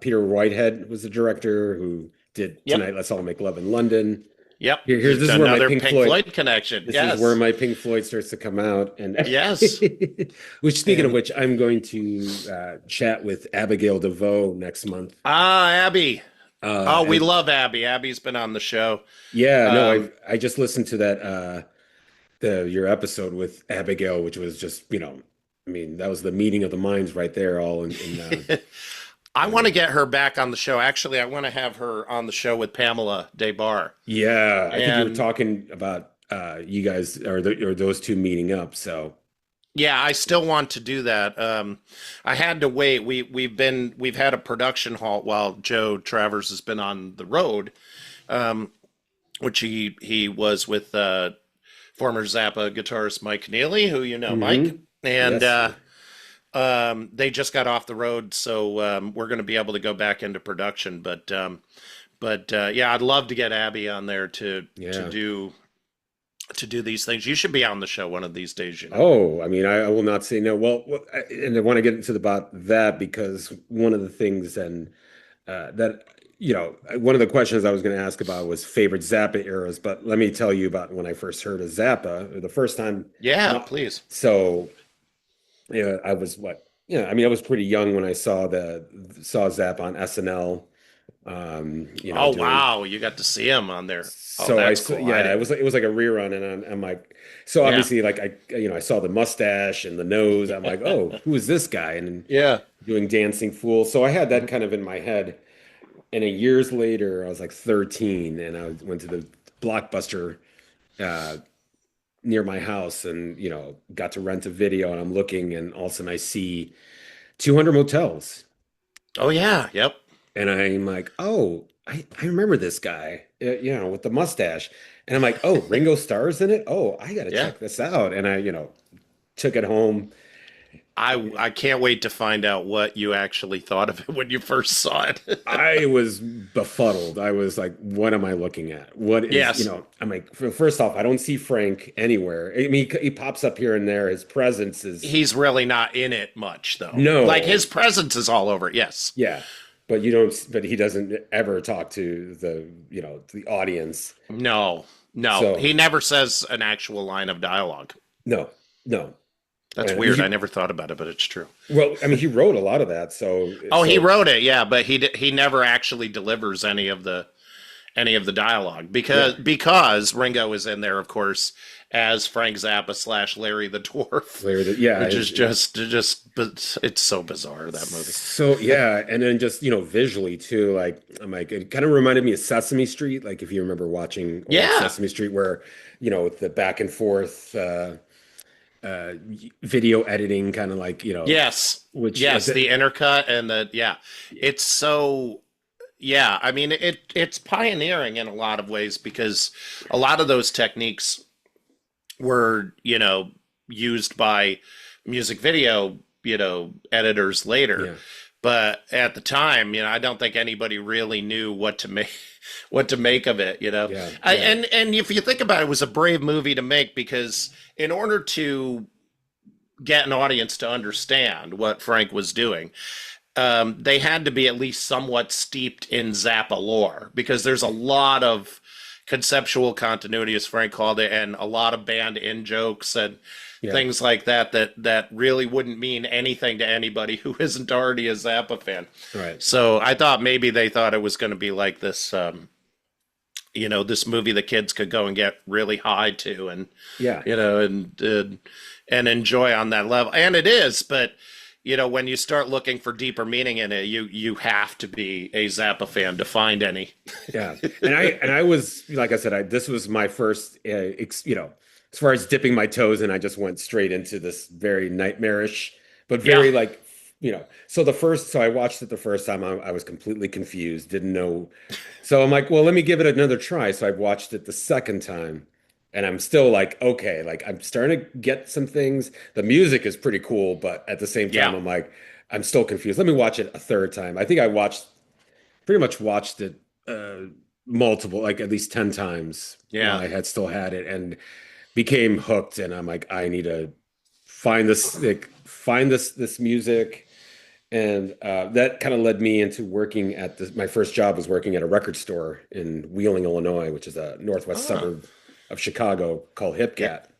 Peter Whitehead was the director who did Tonight Let's All Make Love in London. Yep. Here's this is where my Pink Floyd connection. This is where my Pink Floyd starts to come out. And yes. Which, speaking of which, I'm going to chat with Abigail DeVoe next month. Ah, Abby. We love Abby. Abby's been on the show. Yeah, no, I just listened to that your episode with Abigail, which was just, I mean, that was the meeting of the minds right there, all in I want to get her back on the show. Actually, I want to have her on the show with Pamela DeBar. Yeah, I think you were talking about you guys or those two meeting up. So yeah, I still want to do that. I had to wait. We've had a production halt while Joe Travers has been on the road, which he was with former Zappa guitarist Mike Neely, who Mike, and Yes. they just got off the road, so we're going to be able to go back into production. But yeah, I'd love to get Abby on there to do these things. You should be on the show one of these days. Oh, I mean, I will not say no. Well, and I want to get into about that because one of the things that one of the questions I was going to ask about was favorite Zappa eras. But let me tell you about when I first heard of Zappa, or the first time. Yeah, please. So. Yeah, I was I was pretty young when I saw Zapp on SNL. Wow, you got to see him on there. So it was like a rerun, and I'm like, so obviously like I saw the mustache and the nose. I'm like, oh, who is this guy? And doing Dancing Fool. So I had that kind of in my head. And years later, I was like 13, and I went to the Blockbuster near my house and got to rent a video, and I'm looking, and all of a sudden I see 200 Motels. Oh yeah, yep. And I'm like, oh, I remember this guy, with the mustache. And I'm like, oh, Ringo Starr's in it. Oh, I gotta check this out. And I took it home. I can't wait to find out what you actually thought of it when you first saw it. I was befuddled. I was like, what am I looking at? What is, I'm like, first off, I don't see Frank anywhere. I mean, he pops up here and there. His presence is... He's really not in it much, though. No. Like, his presence is all over it, yes. Yeah. But he doesn't ever talk to the audience. No. So, he never says an actual line of dialogue. No. That's weird. I never thought about it, but it's true. Well, I mean, he wrote a lot of that, so. He wrote it, yeah, but he never actually delivers any of the dialogue because Ringo is in there, of course, as Frank Zappa / Larry the Dwarf. Which is just it's so bizarre, that movie. So yeah, and then just visually too, like I'm like, it kind of reminded me of Sesame Street, like if you remember watching Sesame Street, where with the back and forth. Video editing, kind of like the intercut and it's so I mean it's pioneering in a lot of ways, because a lot of those techniques were used by music video editors later, but at the time I don't think anybody really knew what to make of it, and if you think about it, it was a brave movie to make, because in order to get an audience to understand what Frank was doing, they had to be at least somewhat steeped in Zappa lore, because there's a lot of conceptual continuity, as Frank called it, and a lot of band in jokes and things like that really wouldn't mean anything to anybody who isn't already a Zappa fan. Right. So I thought maybe they thought it was going to be like this, this movie the kids could go and get really high to, and and enjoy on that level. And it is, but when you start looking for deeper meaning in it, you have to be a Zappa fan to find any. Yeah, and I was, like I said, this was my first, as far as dipping my toes, and I just went straight into this very nightmarish, but very So I watched it the first time. I was completely confused, didn't know. So I'm like, well, let me give it another try. So I watched it the second time, and I'm still like, okay, like I'm starting to get some things. The music is pretty cool, but at the same time, I'm like, I'm still confused. Let me watch it a third time. I think pretty much watched it multiple, like at least 10 times. Yeah. While I still had it and became hooked. And I'm like, I need to find this music. And that kind of led me into working my first job was working at a record store in Wheeling, Illinois, which is a northwest suburb of Chicago called Hip Cat.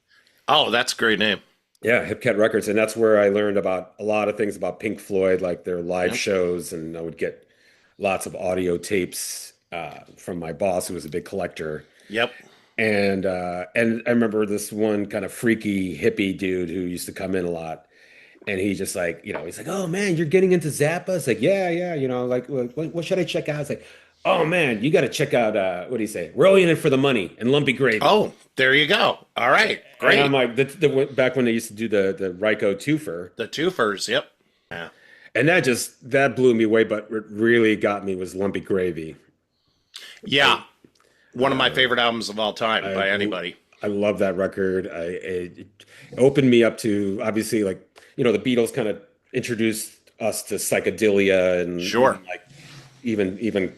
Oh, that's a great name. Yeah, Hip Cat Records. And that's where I learned about a lot of things about Pink Floyd, like their live shows. And I would get lots of audio tapes from my boss, who was a big collector. Yep. And I remember this one kind of freaky hippie dude who used to come in a lot. And he just like, he's like, oh man, you're getting into Zappa? It's like, yeah, like, what should I check out? It's like, oh man, you got to check out, what do you say? We're only in it for the money and Lumpy Gravy. Oh, there you go. All right, great. And I'm like, back when they used to do the Ryko twofer. The twofers, yep. Yeah. And that blew me away, but what really got me was Lumpy Gravy. Yeah. One of my favorite albums of all time by anybody. I love that record. It opened me up to, obviously, like, the Beatles kind of introduced us to psychedelia and like even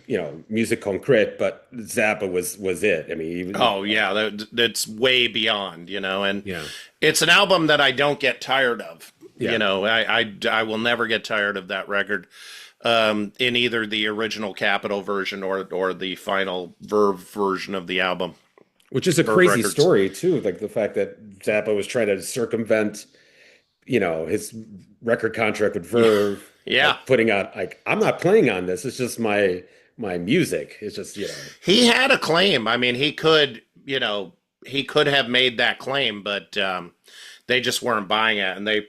music concrete, but Zappa was it. I mean, that's way beyond, and it's an album that I don't get tired of. I will never get tired of that record, in either the original Capitol version or the final Verve version of the album. Which is a crazy story too, like the fact that Zappa was trying to circumvent his record contract with Verve. Like putting out, like, I'm not playing on this. It's just my music. It's just, He had a claim. I mean, he could have made that claim, but they just weren't buying it, and they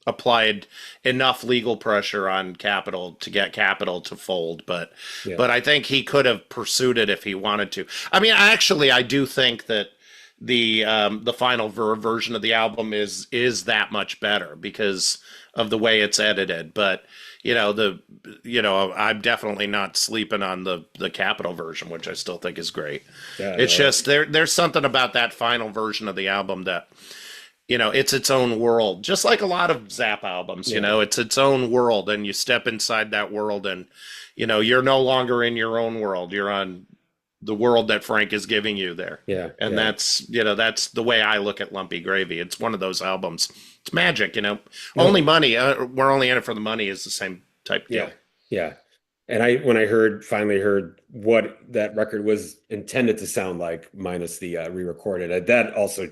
applied enough legal pressure on Capitol to get Capitol to fold. But I think he could have pursued it if he wanted to. I mean, I do think that the final Verve version of the album is that much better because of the way it's edited. But I'm definitely not sleeping on the Capitol version, which I still think is great. It's just there's something about that final version of the album that it's its own world, just like a lot of Zappa albums. It's its own world, and you step inside that world, and you're no longer in your own world. You're on the world that Frank is giving you there. That's the way I look at Lumpy Gravy. It's one of those albums. It's magic, Only money. We're only in it for the money is the same type deal. Yeah. And when I finally heard what that record was intended to sound like, minus the re-recorded, that also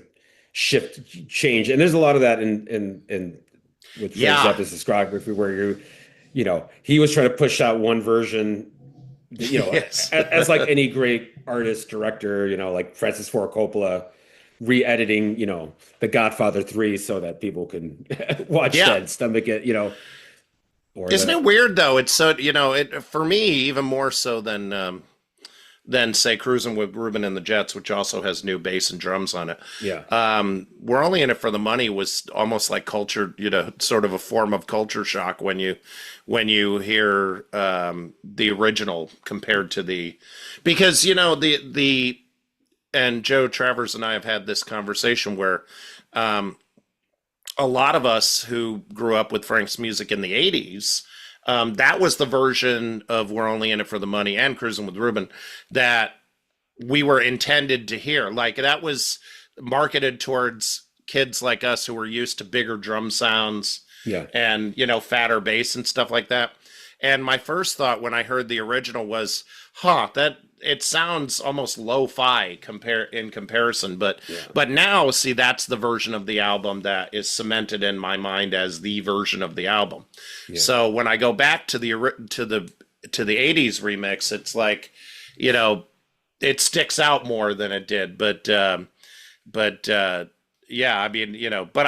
changed. And there's a lot of that in with Frank Zappa's discography, where he was trying to push out one version. As like any great artist, director, like Francis Ford Coppola, re-editing, The Godfather 3 so that people can watch that and stomach it, Isn't it weird though? It's so, for me, even more so than say Cruising with Ruben and the Jets, which also has new bass and drums on it. We're Only in it for the money was almost like culture, sort of a form of culture shock when you hear the original compared to because and Joe Travers and I have had this conversation where a lot of us who grew up with Frank's music in the 80s, that was the version of We're Only in It for the Money and Cruising with Ruben that we were intended to hear. Like, that was marketed towards kids like us who were used to bigger drum sounds and, fatter bass and stuff like that. And my first thought when I heard the original was, that it sounds almost lo-fi in comparison. But now, see, that's the version of the album that is cemented in my mind as the version of the album. So when I go back to the 80s remix, it's like, it sticks out more than it did. But I mean, but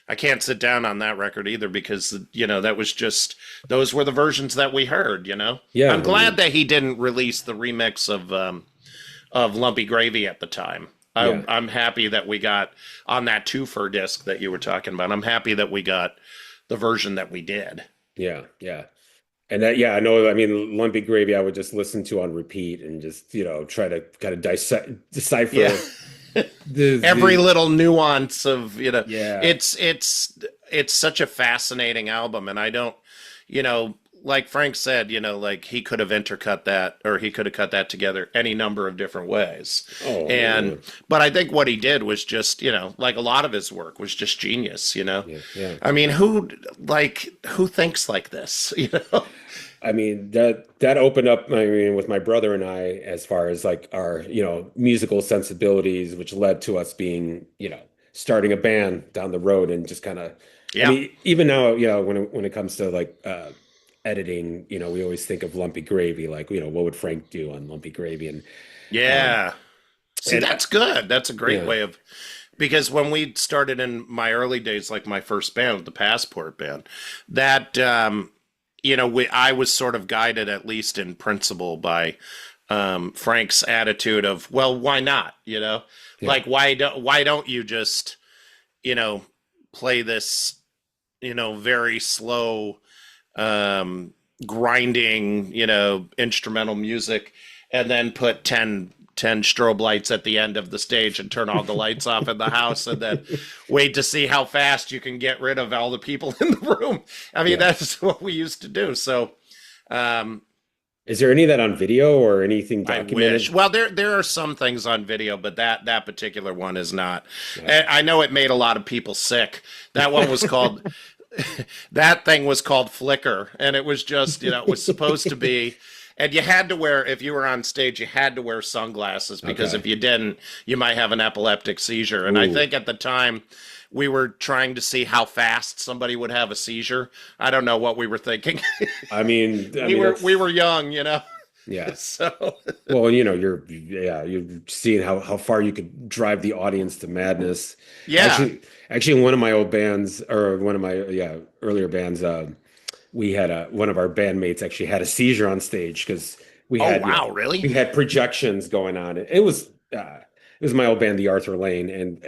I can't sit down on that record either because, that was just, those were the versions that we heard, Yeah. I'm glad that he didn't release the remix of Lumpy Gravy at the time. I'm happy that we got on that twofer disc that you were talking about. I'm happy that we got the version that we did. Yeah, yeah. And that, I know. I mean, Lumpy Gravy, I would just listen to on repeat and just, try to kind of decipher every little nuance of, Yeah. It's such a fascinating album. And I don't, like Frank said, like he could have intercut that, or he could have cut that together any number of different ways. But I think what he did was just, like a lot of his work was just genius, Yeah. I mean, who thinks like this, I mean, that opened up, with my brother and I, as far as like our, musical sensibilities, which led to us being, starting a band down the road and just kind of, I mean, even now, when it comes to like, editing, we always think of Lumpy Gravy, like, what would Frank do on Lumpy Gravy? And see, that's good. That's a great way of, because when we started in my early days, like my first band, the Passport Band, that I was sort of guided, at least in principle, by Frank's attitude of, well, why not? Like why don't you just play this very slow grinding, instrumental music, and then put 10 strobe lights at the end of the stage and turn all the lights off in the house, and then wait to see how fast you can get rid of all the people in the room. I mean, that's what we used to do. So, is there any of that on video or anything documented? I wish. Well, there are some things on video, but that particular one is not. Yeah. I know it made a lot of people sick. That one was called that thing was called Flicker, and it was just, it was supposed to be, and you had to wear, if you were on stage, you had to wear sunglasses, because if you didn't, you might have an epileptic seizure. And I think at the time we were trying to see how fast somebody would have a seizure. I don't know what we were thinking. We were young, Yeah. So well, you're seeing how far you could drive the audience to madness. Yeah. Actually, in one of my old bands, or one of my earlier bands, we had one of our bandmates actually had a seizure on stage, because we had really? We had projections going on. It was my old band, the Arthur Lane, and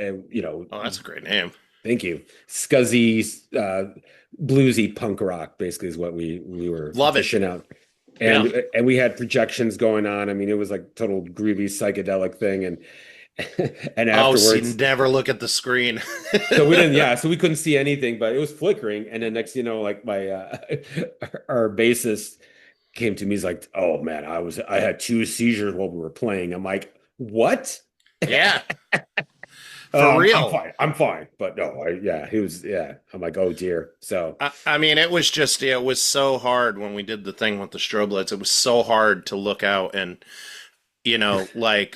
oh, that's a great name. Thank you. Scuzzy, bluesy punk rock, basically, is what we were fishing out. And we had projections going on. I mean, it was like total groovy psychedelic thing. And afterwards, so you never look at the screen. So we didn't. So we couldn't see anything, but it was flickering. And then next, like my our bassist came to me. He's like, "Oh man, I had 2 seizures while we were playing." I'm like, "What?" Yeah. For real. I'm fine. But no, he was, I'm like, oh dear. So, I mean, it was just, it was so hard when we did the thing with the strobe lights. It was so hard to look out and,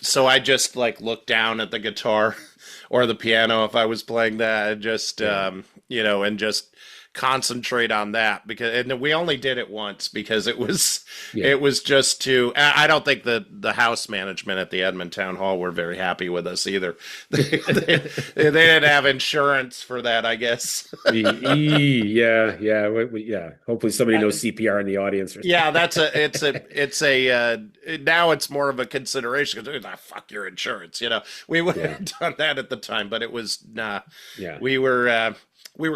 so I just like looked down at the guitar or the piano if I was playing that, and just, and just concentrate on that, and we only did it once because it was just too. I don't think the house management at the Edmond Town Hall were very happy with us either. They didn't have insurance for that, I guess. Hopefully somebody knows CPR in the audience. Yeah, it's a now it's more of a consideration, because fuck your insurance, we would have done that at the time, but it was we were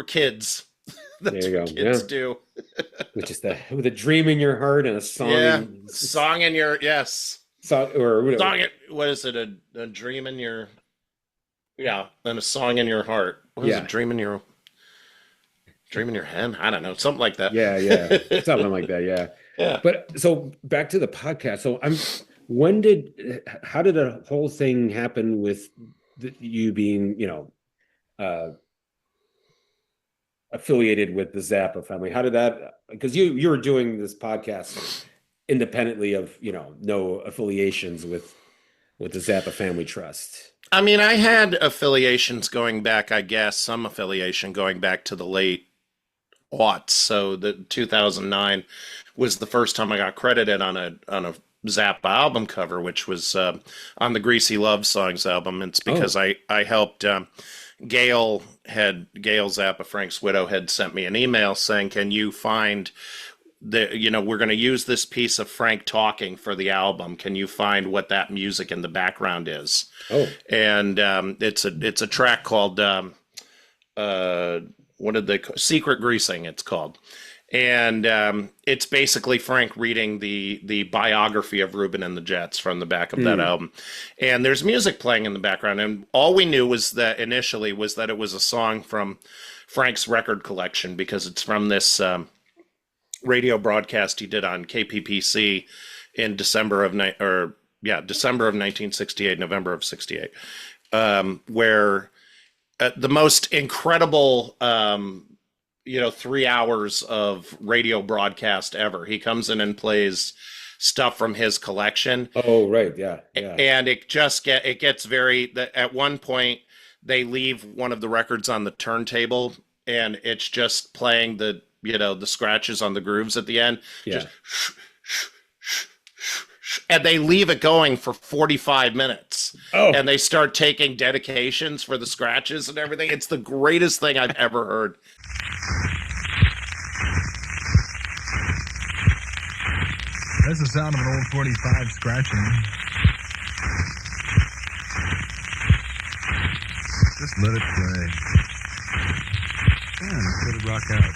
kids. That's there you what go. Kids do. With a dream in your heart and a song. Song in your song, or song. What is it? A dream in your and a song in your heart. What is it? Dream in your head. I don't know, something like that. Something like that. Yeah. But so back to the podcast. So how did the whole thing happen with you being affiliated with the Zappa family? How did that, because you were doing this podcast independently of no affiliations with the Zappa Family Trust? I mean, I had affiliations going back, I guess, some affiliation going back to the late aughts. So the 2009 was the first time I got credited on a Zappa album cover, which was on the Greasy Love Songs album. It's because I helped Gail Zappa, Frank's widow, had sent me an email saying, can you find we're going to use this piece of Frank talking for the album. Can you find what that music in the background is? Oh, and it's a track called Secret Greasing, it's called. And it's basically Frank reading the biography of Reuben and the Jets from the back of that album. And there's music playing in the background. And all we knew was that initially was that it was a song from Frank's record collection, because it's from this radio broadcast he did on KPPC in December of 1968, November of 68, where the most incredible 3 hours of radio broadcast ever. He comes in and plays stuff from his collection. Oh, right. Yeah. And it gets very, at one point they leave one of the records on the turntable and it's just playing the scratches on the grooves at the end. Yeah. And they leave it going for 45 minutes. Oh. And they start taking dedications for the scratches and everything. It's the greatest thing I've ever heard. That's the sound of an old 45 scratching. Just let it play. Yeah, let's let it rock out.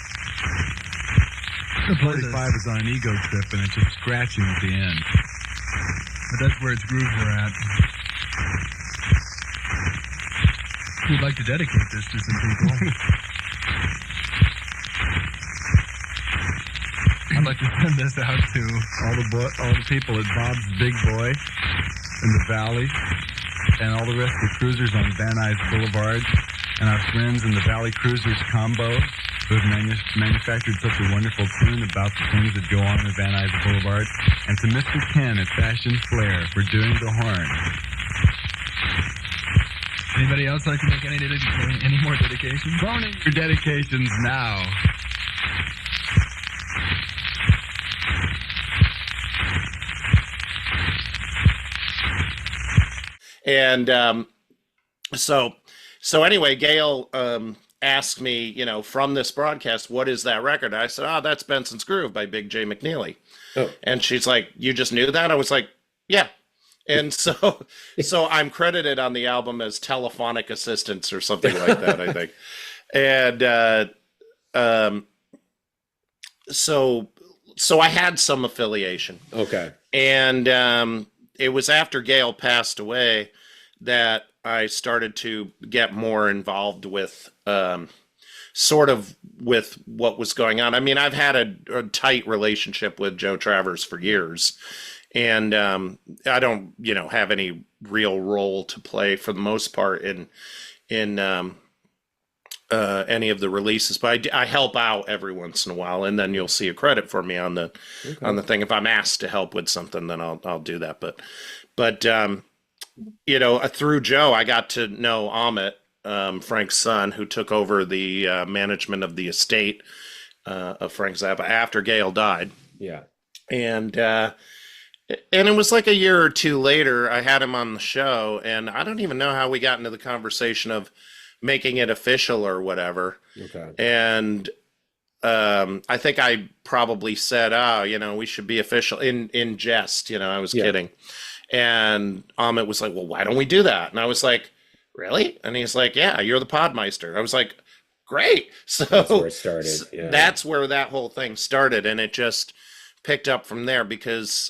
The 45 is on an ego trip and it's just scratching at the end. But that's where its grooves are at. We'd like to dedicate this to some people. I'd like to send this out to all the people at Bob's Big Boy in the Valley, and all the rest of the cruisers on Van Nuys Boulevard, and our friends in the Valley Cruisers Combo, who have manufactured such a wonderful tune about the things that go on in Van Nuys Boulevard, and to Mr. Ken at Fashion Flair for doing the horn. Anybody else like to make any more dedications? Phone in your dedications now. And so anyway, Gail asked me, from this broadcast, what is that record? I said, that's Benson's Groove by Big J McNeely. Oh. And she's like, you just knew that? I was like, yeah. And so I'm credited on the album as telephonic assistance or something like that, I think. And so I had some affiliation. Okay. And it was after Gail passed away that I started to get more involved with sort of with what was going on. I mean, I've had a tight relationship with Joe Travers for years, and I don't, have any real role to play for the most part in any of the releases, but I help out every once in a while, and then you'll see a credit for me on the thing. If I'm asked to help with something, then I'll do that. But through Joe, I got to know Amit, Frank's son, who took over the management of the estate of Frank Zappa after Gail died. Yeah. And it was like a year or two later, I had him on the show, and I don't even know how we got into the conversation of making it official or whatever. Okay. And I think I probably said, we should be official in jest, I was kidding. And Amit was like, well, why don't we do that? And I was like, really? And he's like, yeah, you're the Podmeister. I was like, great. So that's where it started. Yeah. That's where that whole thing started. And it just picked up from there because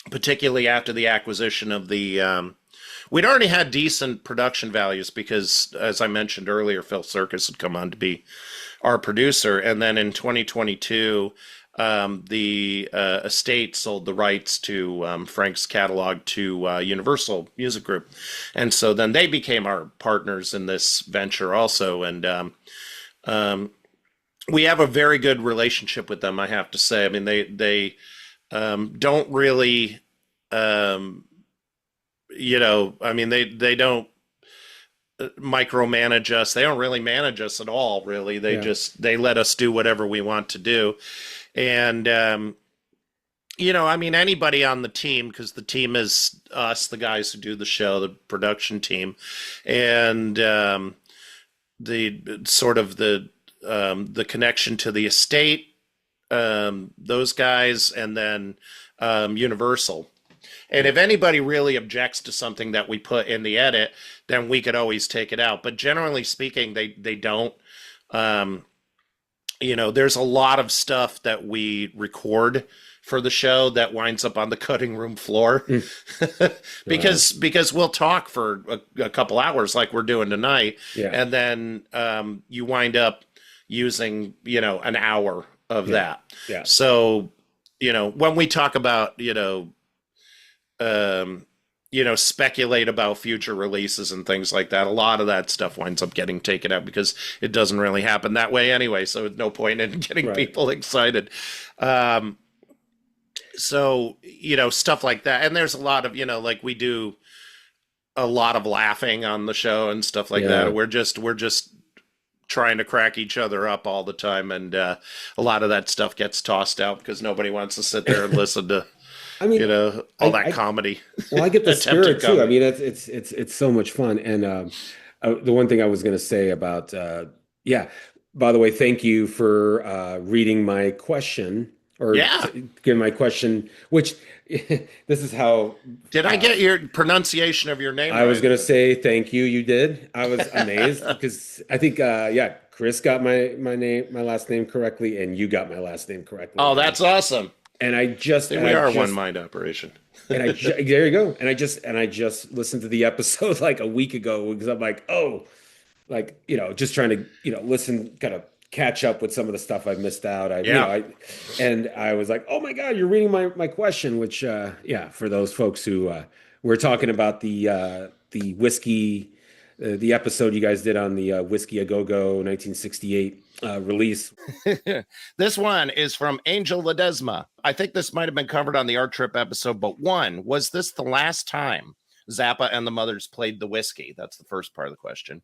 particularly after the acquisition of the, we'd already had decent production values because, as I mentioned earlier, Phil Circus had come on to be our producer. And then in 2022, the estate sold the rights to Frank's catalog to Universal Music Group. And so then they became our partners in this venture also. And we have a very good relationship with them, I have to say. I mean, they don't really... they don't micromanage us. They don't really manage us at all, really. They let us do whatever we want to do. And, anybody on the team, because the team is us, the guys who do the show, the production team, and the connection to the estate those guys, and then Universal. And if anybody really objects to something that we put in the edit, then we could always take it out. But generally speaking, they don't. There's a lot of stuff that we record for the show that winds up on the cutting room floor because we'll talk for a couple hours like we're doing tonight. Yeah. And then you wind up using, an hour of that. Yeah. So, when we talk about, speculate about future releases and things like that, a lot of that stuff winds up getting taken out because it doesn't really happen that way anyway. So no point in getting people excited. So, stuff like that. And there's a lot of, like we do a lot of laughing on the show and stuff like that. We're just trying to crack each other up all the time. And a lot of that stuff gets tossed out because nobody wants to sit there and listen to, all that comedy. Well, I get the spirit too. I mean, it's so much fun. And the one thing I was going to say about, by the way, thank you for reading my question. Give my question, which this is how. Did I get your pronunciation of your name? I was going to say thank you. You did. I was amazed because I think, Chris got my last name correctly, and you got my last name correctly. Oh, that's awesome. And we are a one mind operation. And there you go. And I just listened to the episode like a week ago because I'm like, just trying to, listen, kind of catch up with some of the stuff I've missed out. And I was like, oh my God, you're reading my question, which, for those folks who, we're talking about the whiskey, the episode you guys did on the Whiskey A Go-Go 1968 release. This one is from Angel Ledesma. I think this might have been covered on the Art Trip episode, but was this the last time Zappa and the Mothers played the whiskey? That's the first part of the question.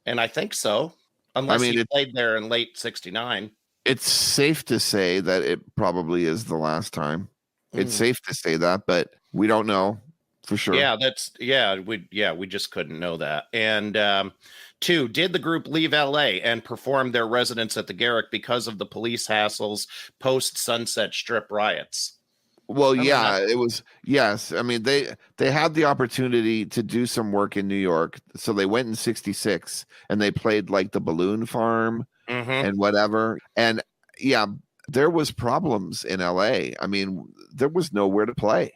And I think so. Unless he played there in late 69. It's safe to say that it probably is the last time. It's safe to say that, but we don't know for sure. We just couldn't know that. And 2, did the group leave LA and perform their residence at the Garrick because of the police hassles post Sunset Strip riots? Well, it was, yes. I mean, they had the opportunity to do some work in New York. So they went in 66 and they played like the Balloon Farm and whatever. And there was problems in LA. I mean, there was nowhere to play.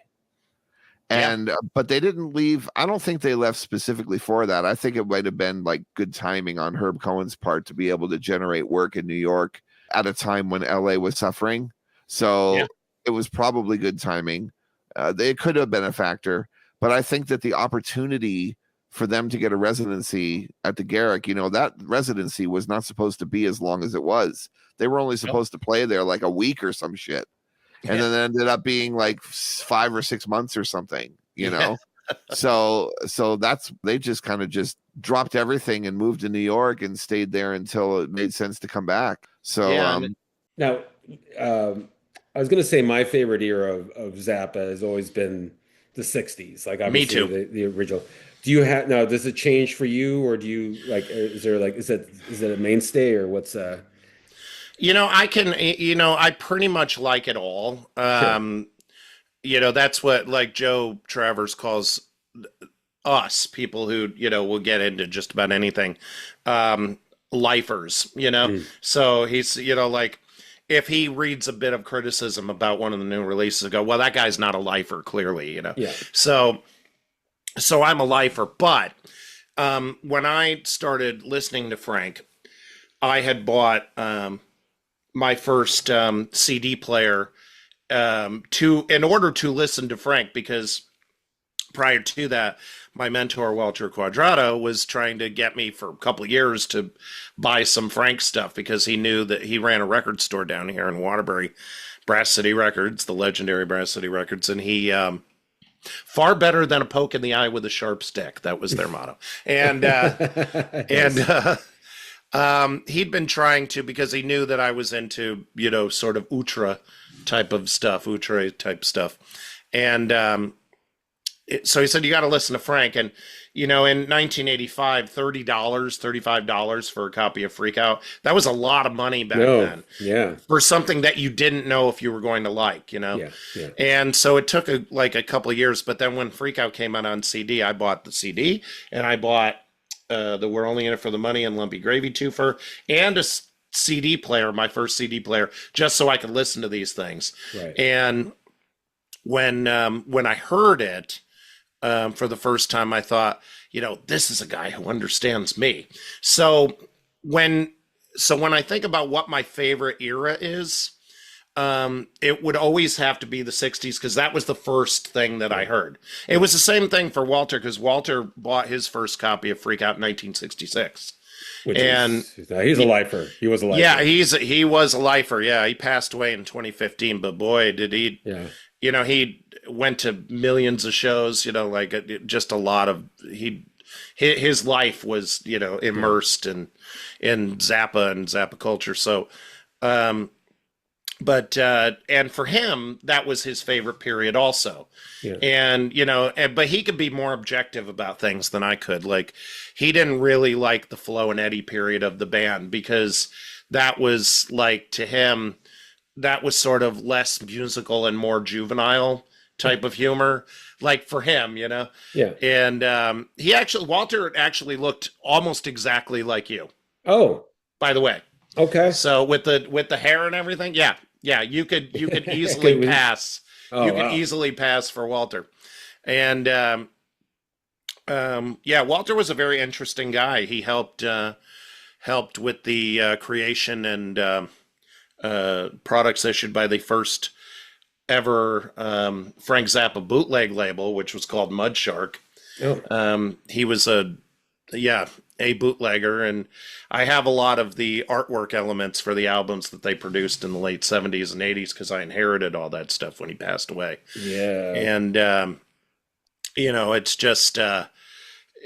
And, but they didn't leave. I don't think they left specifically for that. I think it might have been like good timing on Herb Cohen's part to be able to generate work in New York at a time when LA was suffering. So it was probably good timing. It could have been a factor, but I think that the opportunity for them to get a residency at the Garrick, that residency was not supposed to be as long as it was. They were only supposed to play there like a week or some shit. And then it ended up being like 5 or 6 months or something, So they just kind of just dropped everything and moved to New York and stayed there until it made sense to come back. So now, I was going to say my favorite era of Zappa has always been the 60s. Like obviously me too. The original. Do you have now? Does it change for you, or do you like? Is it a mainstay, or what's? I pretty much like it all. That's what like Joe Travers calls us, people who will get into just about anything, lifers. So he's like. If he reads a bit of criticism about one of the new releases, go, well, that guy's not a lifer, clearly, Yeah. So I'm a lifer. But when I started listening to Frank, I had bought my first CD player in order to listen to Frank, because prior to that, my mentor, Walter Quadrado, was trying to get me for a couple of years to buy some Frank stuff because he knew that he ran a record store down here in Waterbury, Brass City Records, the legendary Brass City Records. And he, far better than a poke in the eye with a sharp stick. That was their motto. And, he'd been trying to, because he knew that I was into, sort of outre type stuff. And, so he said, you got to listen to Frank. And, in 1985, $35 for a copy of Freak Out, that was a lot of money back then. Yeah. For something that you didn't know if you were going to like, Yeah. And so it took a couple of years. But then when Freak Out came out on CD, I bought the CD, and I bought the We're Only in It for the Money and Lumpy Gravy twofer, and a CD player, my first CD player, just so I could listen to these things. Right. And when I heard it for the first time, I thought, this is a guy who understands me. So when I think about what my favorite era is, it would always have to be the 60s, because that was the first thing that I heard. It was the same thing for Walter, because Walter bought his first copy of Freak Out in 1966. He's a lifer. He was a lifer. Yeah, he was a lifer. Yeah, he passed away in 2015, but boy, did he. Yeah. He went to millions of shows, just a lot of, his life was, immersed in Zappa and Zappa culture. So, and for him, that was his favorite period also. Yeah. And, but he could be more objective about things than I could. Like, he didn't really like the Flo and Eddie period of the band, because that was like, to him, that was sort of less musical and more juvenile type of humor, like for him, Yeah. And Walter actually looked almost exactly like you. Oh, by the way. Okay. So with the hair and everything, yeah, you could easily pass. Easily pass for Walter. And Walter was a very interesting guy. He helped with the creation and products issued by the first ever Frank Zappa bootleg label, which was called Mud Shark. Oh. He was a bootlegger, and I have a lot of the artwork elements for the albums that they produced in the late 70s and 80s, because I inherited all that stuff when he passed away. Yeah. And it's just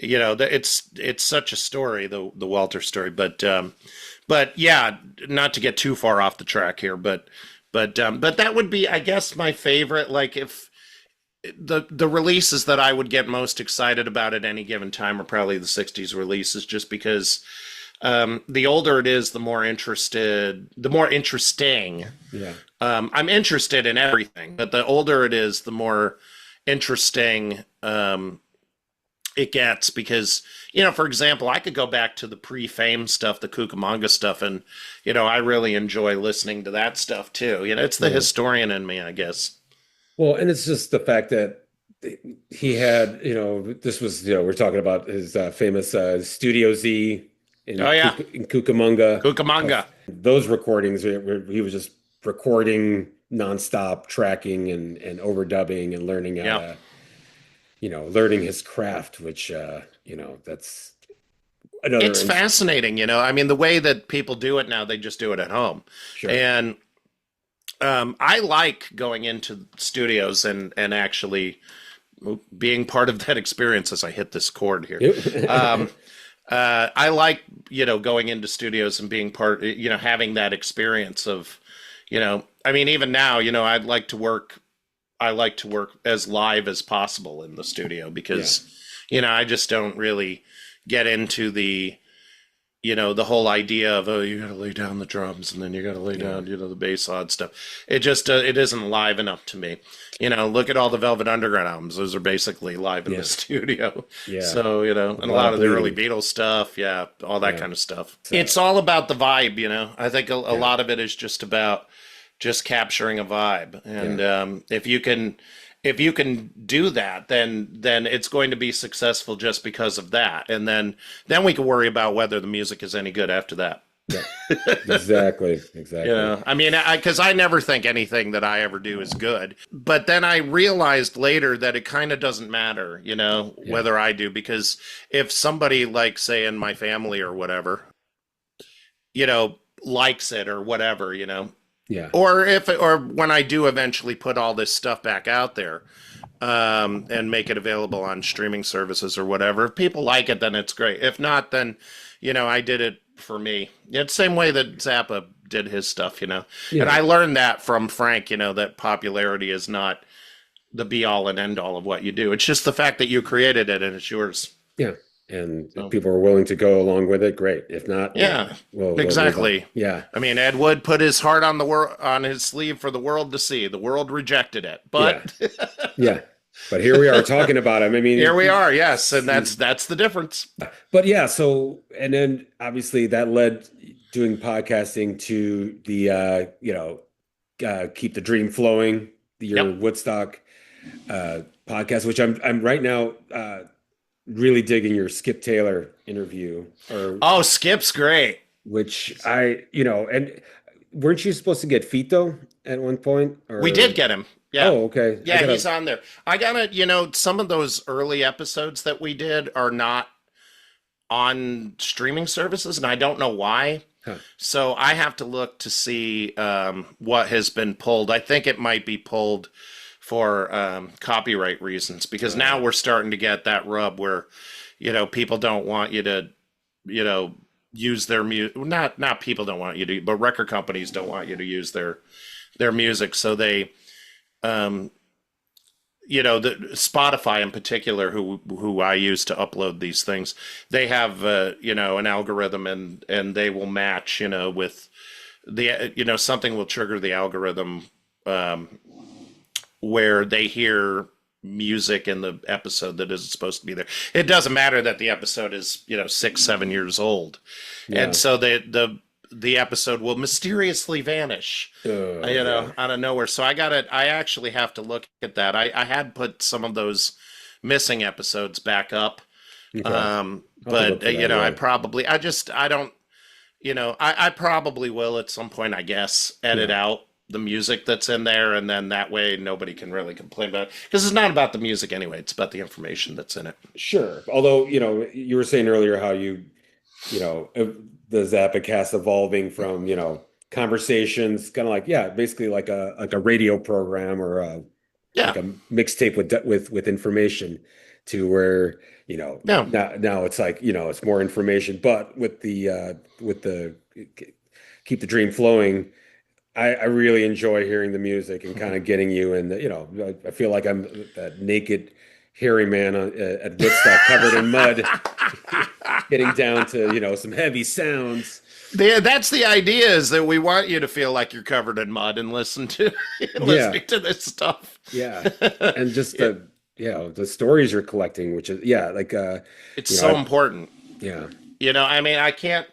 it's such a story, the Walter story, but yeah, not to get too far off the track here, but that would be, I guess, my favorite. Like, if the releases that I would get most excited about at any given time are probably the 60s releases, just because the older it is, the more interesting. Yeah. I'm interested in everything, but the older it is, the more interesting it gets, because, for example, I could go back to the pre-Fame stuff, the Cucamonga stuff, and, I really enjoy listening to that stuff too. It's the historian in me, I guess. Well, and it's just the fact that he had, this was, we're talking about his famous Studio Z in Cucamonga. Cucamonga. Those recordings where he was just recording nonstop, tracking and overdubbing and learning how to, learning his craft, which, that's another. It's fascinating, I mean, the way that people do it now, they just do it at home. Sure. And I like going into studios and actually being part of that experience as I hit this chord here. I like, going into studios and being part, having that experience of, I mean, even now, I like to work as live as possible in the studio, because, I just don't really get into the, the whole idea of, you gotta lay down the drums and then you gotta lay down, the bass odd stuff. It just, it isn't live enough to me. Look at all the Velvet Underground albums. Those are basically live in the studio. Yeah. So, and a lot of the early Beatles stuff. Yeah. All that kind of stuff. So, it's all about the vibe, I think a lot of it is just about just capturing a vibe. And if you can do that, then it's going to be successful just because of that. And then we can worry about whether the music is any good after that. Yeah. Exactly. I mean, because I never think anything that I ever do is good. But then I realized later that it kind of doesn't matter, whether I do, because if somebody, like, say, in my family or whatever, likes it or whatever, Yeah. Or when I do eventually put all this stuff back out there, and make it available on streaming services or whatever, if people like it, then it's great. If not, then, I did it for me. It's the same way that Zappa did his stuff, Yeah. And I learned that from Frank, that popularity is not the be all and end all of what you do. It's just the fact that you created it and it's yours. Yeah. And if people are willing to go along with it, great. If not, exactly. Yeah. I mean, Ed Wood put his heart on his sleeve for the world to see. The world rejected it, but yeah. But here we are talking about him. I mean, here we are. Yes, and that's the difference. But yeah, so and then obviously that led doing podcasting to the Keep the Dream Flowing, your Woodstock podcast, which I'm right now really digging your Skip Taylor interview. Skip's great. Which and weren't you supposed to get Fito at one point? Or? We did get him. Yeah. Oh, okay. Yeah, he's on there. I gotta, some of those early episodes that we did are not on streaming services, and I don't know why. Huh. So I have to look to see what has been pulled. I think it might be pulled for copyright reasons, because now we're starting to get that rub where, people don't want you to, use their music. Not people don't want you to, but record companies don't want you to use their music. So they, the Spotify in particular, who I use to upload these things, they have, an algorithm and they will match, with the, something will trigger the algorithm, where they hear music in the episode that isn't supposed to be there. It doesn't matter that the episode is 6-7 years old, and so the episode will mysteriously vanish, out of nowhere. So I actually have to look at that. I had put some of those missing episodes back up, but I probably will at some point, I guess, edit out the music that's in there, and then that way nobody can really complain about it, because it's not about the music anyway, it's about the information that's in it. Sure. Although you were saying earlier how the Zappa cast evolving from conversations, kind of like basically like a radio program or like a mixtape with information, to where now it's like it's more information, but with the Keep the Dream Flowing, I really enjoy hearing the music and kind of getting you in I feel like I'm that naked hairy man at Woodstock covered in mud, getting down to some heavy sounds. That's the idea, is that we want you to feel like you're covered in mud and listening to this stuff. Yeah. And just the stories you're collecting, which is it's so important. Yeah. I can't.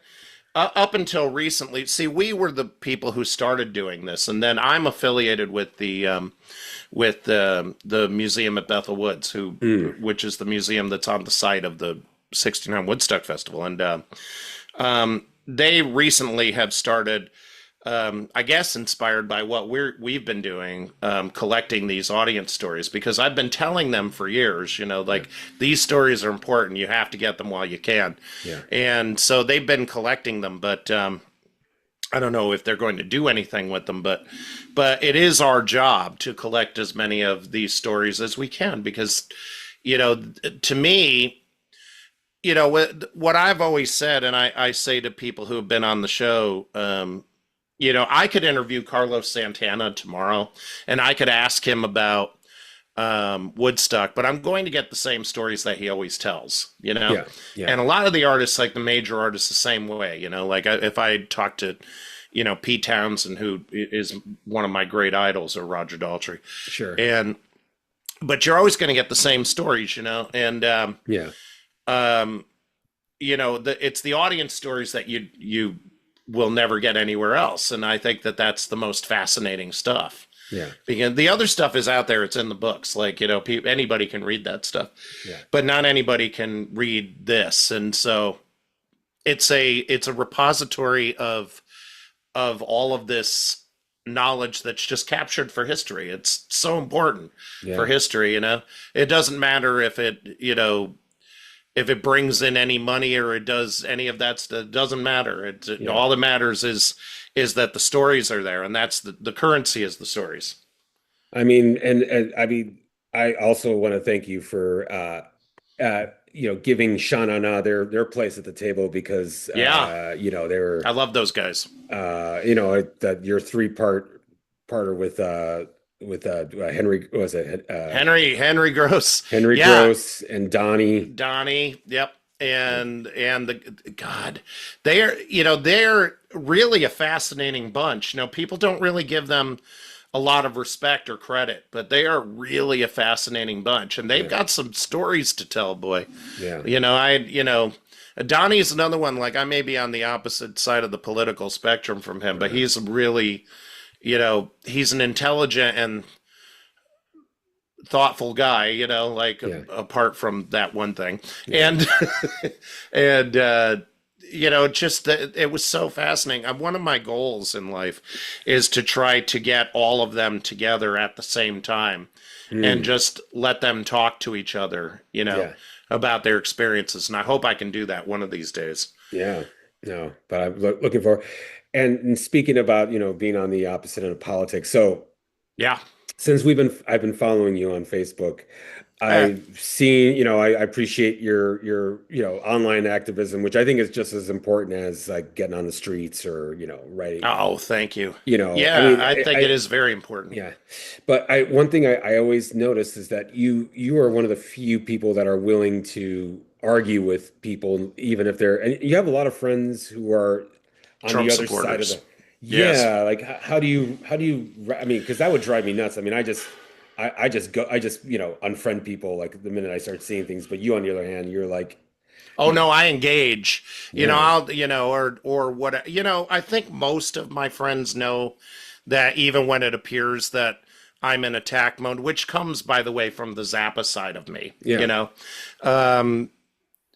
Up until recently, see, we were the people who started doing this, and then I'm affiliated with the museum at Bethel Woods, which is the museum that's on the site of the '69 Woodstock Festival, and they recently have started, I guess, inspired by what we've been doing, collecting these audience stories, because I've been telling them for years, these stories are important. You have to get them while you can. Yeah. And so they've been collecting them, but I don't know if they're going to do anything with them, but it is our job to collect as many of these stories as we can, because, to me, what I've always said, and I say to people who have been on the show, I could interview Carlos Santana tomorrow, and I could ask him about Woodstock, but I'm going to get the same stories that he always tells, And a lot of the artists, like the major artists, the same way, if I talk to, Pete Townsend, who is one of my great idols, or Roger Daltrey. Sure. But you're always going to get the same stories, and it's the audience stories that you will never get anywhere else. And I think that that's the most fascinating stuff. Yeah. Because the other stuff is out there. It's in the books. Like, anybody can read that stuff, but not anybody can read this. And so it's a repository of all of this knowledge that's just captured for history. It's so important for history. It doesn't matter if if it brings in any money or it does any of that stuff, it doesn't matter. All that matters is that the stories are there, and that's the currency is the stories. I mean, and I mean, I also want to thank you for giving Sha Na Na their place at the table, because they were. I love those guys. That your 3-parter with Henry, what was it Henry Gross, Gross and Donnie, yep. And God, they're really a fascinating bunch. People don't really give them a lot of respect or credit, but they are really a fascinating bunch, and they've got some stories to tell, boy. Yeah. Donnie is another one. Like, I may be on the opposite side of the political spectrum from him, but he's really, he's an intelligent and thoughtful guy, apart from that one thing. Yeah. Just that it was so fascinating. One of my goals in life is to try to get all of them together at the same time and just let them talk to each other, about their experiences. And I hope I can do that one of these days. Yeah, no, but I'm looking for, and speaking about, being on the opposite end of politics. So yeah, since I've been following you on Facebook, I've seen, I appreciate your online activism, which I think is just as important as like getting on the streets or, writing. Oh, thank you. I think it is very important. Yeah. But one thing I always notice is that you are one of the few people that are willing to argue with people, even if and you have a lot of friends who are on Trump the other supporters. side of like, how do you, because that would drive me nuts. I just unfriend people like the minute I start seeing things. But you, on the other hand, you're like, oh no, I engage. I'll or what. I think most of my friends know that even when it appears that I'm in attack mode, which comes, by the way, from the Zappa side of me. Yeah.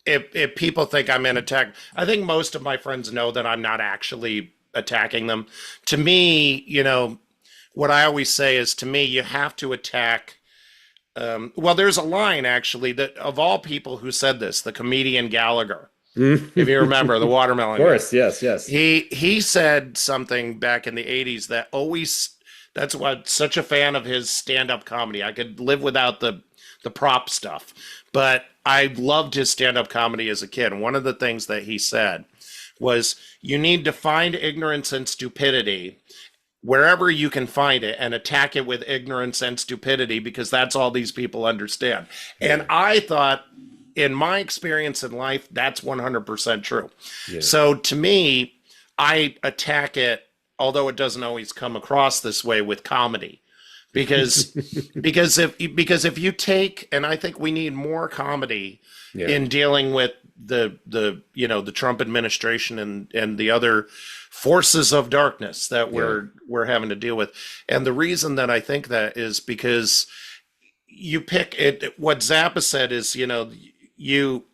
If people think I'm in attack, I think most of my friends know that I'm not actually attacking them. To me, what I always say is, to me, you have to attack. There's a line, actually, that of all people who said this, the comedian Gallagher, if you remember, the watermelon. Of course, yes. He said something back in the 80s that always, that's why such a fan of his stand-up comedy. I could live without the prop stuff, but I loved his stand-up comedy as a kid. And one of the things that he said was, you need to find ignorance and stupidity wherever you can find it and attack it with ignorance and stupidity, because that's all these people understand. Yeah. And I thought, in my experience in life, that's 100% true. Yeah. So to me, I attack it, although it doesn't always come across this way, with comedy. Because if you take, and I think we need more comedy in dealing with the Trump administration and the other forces of darkness that we're having to deal with. And the reason that I think that is because you pick it. What Zappa said is, you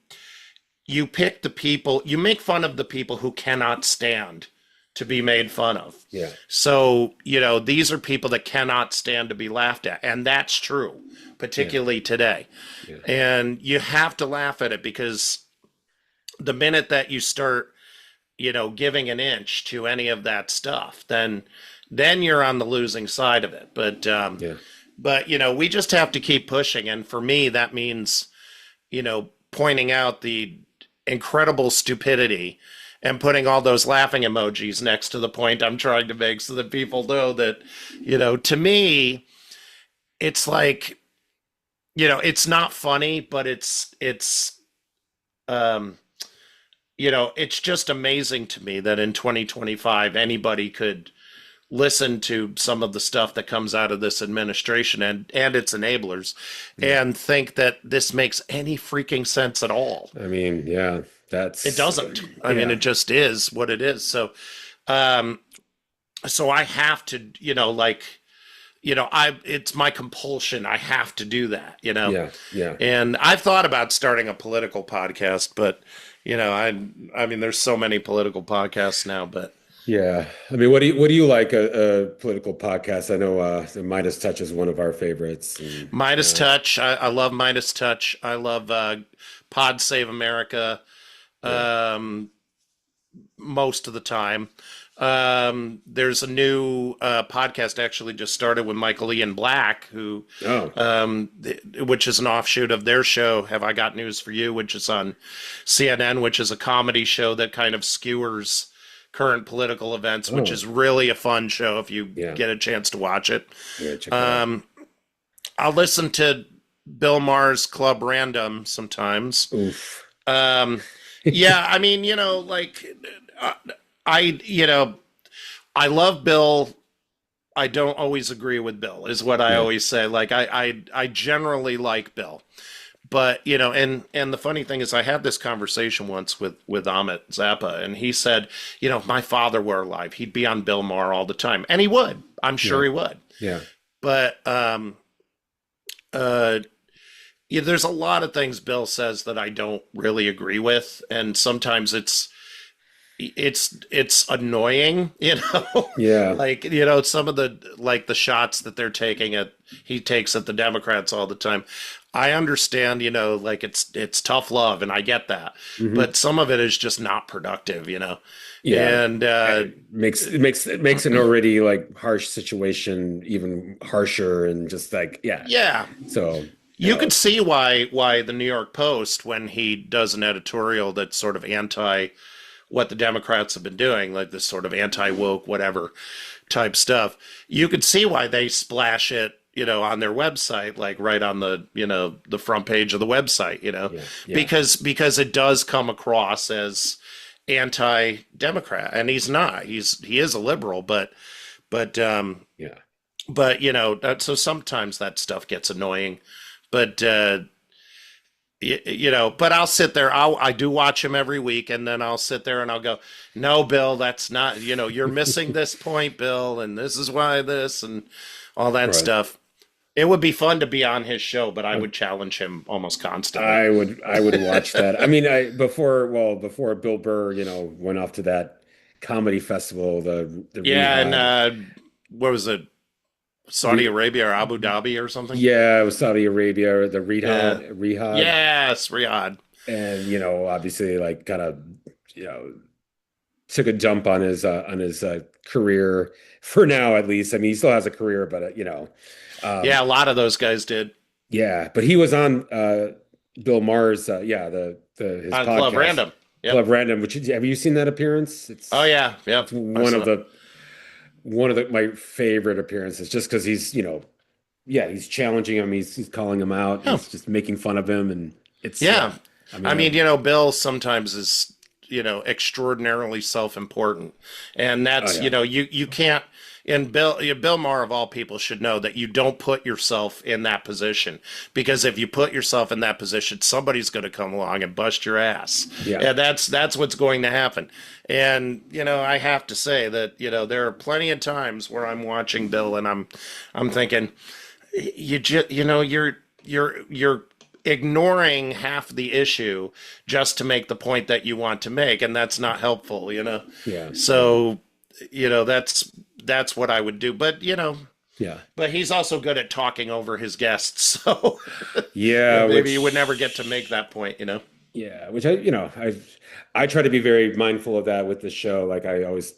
pick the people, you make fun of the people who cannot stand to be made fun of. Yeah. So, these are people that cannot stand to be laughed at. And that's true, particularly today. Yeah. And you have to laugh at it, because the minute that you start, giving an inch to any of that stuff, then you're on the losing side of it. But, we just have to keep pushing. And for me, that means, pointing out the incredible stupidity and putting all those laughing emojis next to the point I'm trying to make, so that people know that, to me, it's like, it's not funny, but it's just amazing to me that in 2025, anybody could listen to some of the stuff that comes out of this administration and its enablers and think that this makes any freaking sense at all. I mean, yeah, it doesn't. I mean, it just is what it is. So, so I have to, it's my compulsion. I have to do that, Yeah. And I've thought about starting a political podcast, but, I mean, there's so many political podcasts now, but. Yeah. I mean, what do you like a political podcast? I know Midas Touch is one of our favorites. And, Midas Touch. I love Midas Touch. I love Pod Save America most of the time. There's a new podcast actually just started with Michael Ian Black, who, which is an offshoot of their show, Have I Got News for You, which is on CNN, which is a comedy show that kind of skewers current political events, which is really a fun show if you get a chance to watch it. I'll listen to Bill Maher's Club Random sometimes. Yeah, I mean, I love Bill. I don't always agree with Bill, is what I always say. Like, I generally like Bill. But, and the funny thing is I had this conversation once with Amit Zappa, and he said, if my father were alive, he'd be on Bill Maher all the time. And he would. I'm sure he would. Yeah. But there's a lot of things Bill says that I don't really agree with. And sometimes it's annoying, Yeah. Like, some of the shots that he takes at the Democrats all the time. I understand, like it's tough love, and I get that, but some of it is just not productive, Yeah, and it makes an already like harsh situation even harsher, and just like yeah. So you could see why the New York Post, when he does an editorial that's sort of anti what the Democrats have been doing, like this sort of anti-woke whatever type stuff, you could see why they splash it, on their website, like right on the, the front page of the website, because it does come across as anti-Democrat, and he's not. He is a liberal, but so sometimes that stuff gets annoying, but but I'll sit there. I do watch him every week, and then I'll sit there and I'll go, no, Bill, that's not, you're missing this point, Bill, and this is why this and all that stuff. It would be fun to be on his show, but I would challenge him almost constantly. I would watch that. I mean, before Bill Burr, went off to that comedy festival, the and what was it? Saudi Arabia or Abu Dhabi or something? Yeah, it was Saudi Arabia, the Riyadh. Yes, Riyadh. And obviously, like, kind of, took a dump on his career for now, at least. I mean, he still has a career, but a lot of those guys did. Yeah, but he was on Bill Maher's his podcast, Club Random. Yep. Club Random. Which, have you seen that appearance? It's It's one of my favorite appearances, just because he's he's challenging him, he's calling him out, he's just making fun of him, and it's I mean, Bill sometimes is extraordinarily self-important, and that's you can't. And Bill Maher, of all people, should know that you don't put yourself in that position, because if you put yourself in that position, somebody's going to come along and bust your ass. Yeah, and that's what's going to happen. And I have to say that there are plenty of times where I'm watching Bill and I'm thinking, you're ignoring half the issue just to make the point that you want to make, and that's not helpful. Yeah. So that's what I would do. But, but he's also good at talking over his guests. So maybe you would never get to make that point, Yeah. Which I try to be very mindful of that with the show. Like, I always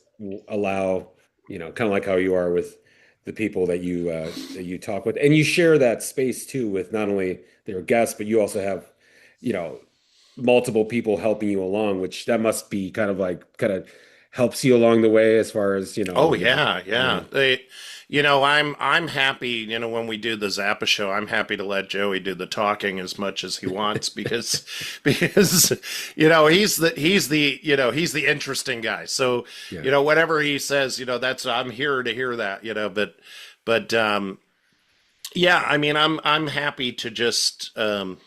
allow, kind of like how you are with the people that you talk with, and you share that space too with not only their guests, but you also have, multiple people helping you along, which that must be kind of helps you along the way as far as Oh yeah. I'm happy, when we do the Zappa show, I'm happy to let Joey do the talking as much as he wants, because he's the interesting guy. So whatever he says, I'm here to hear that, but I mean, I'm happy to just not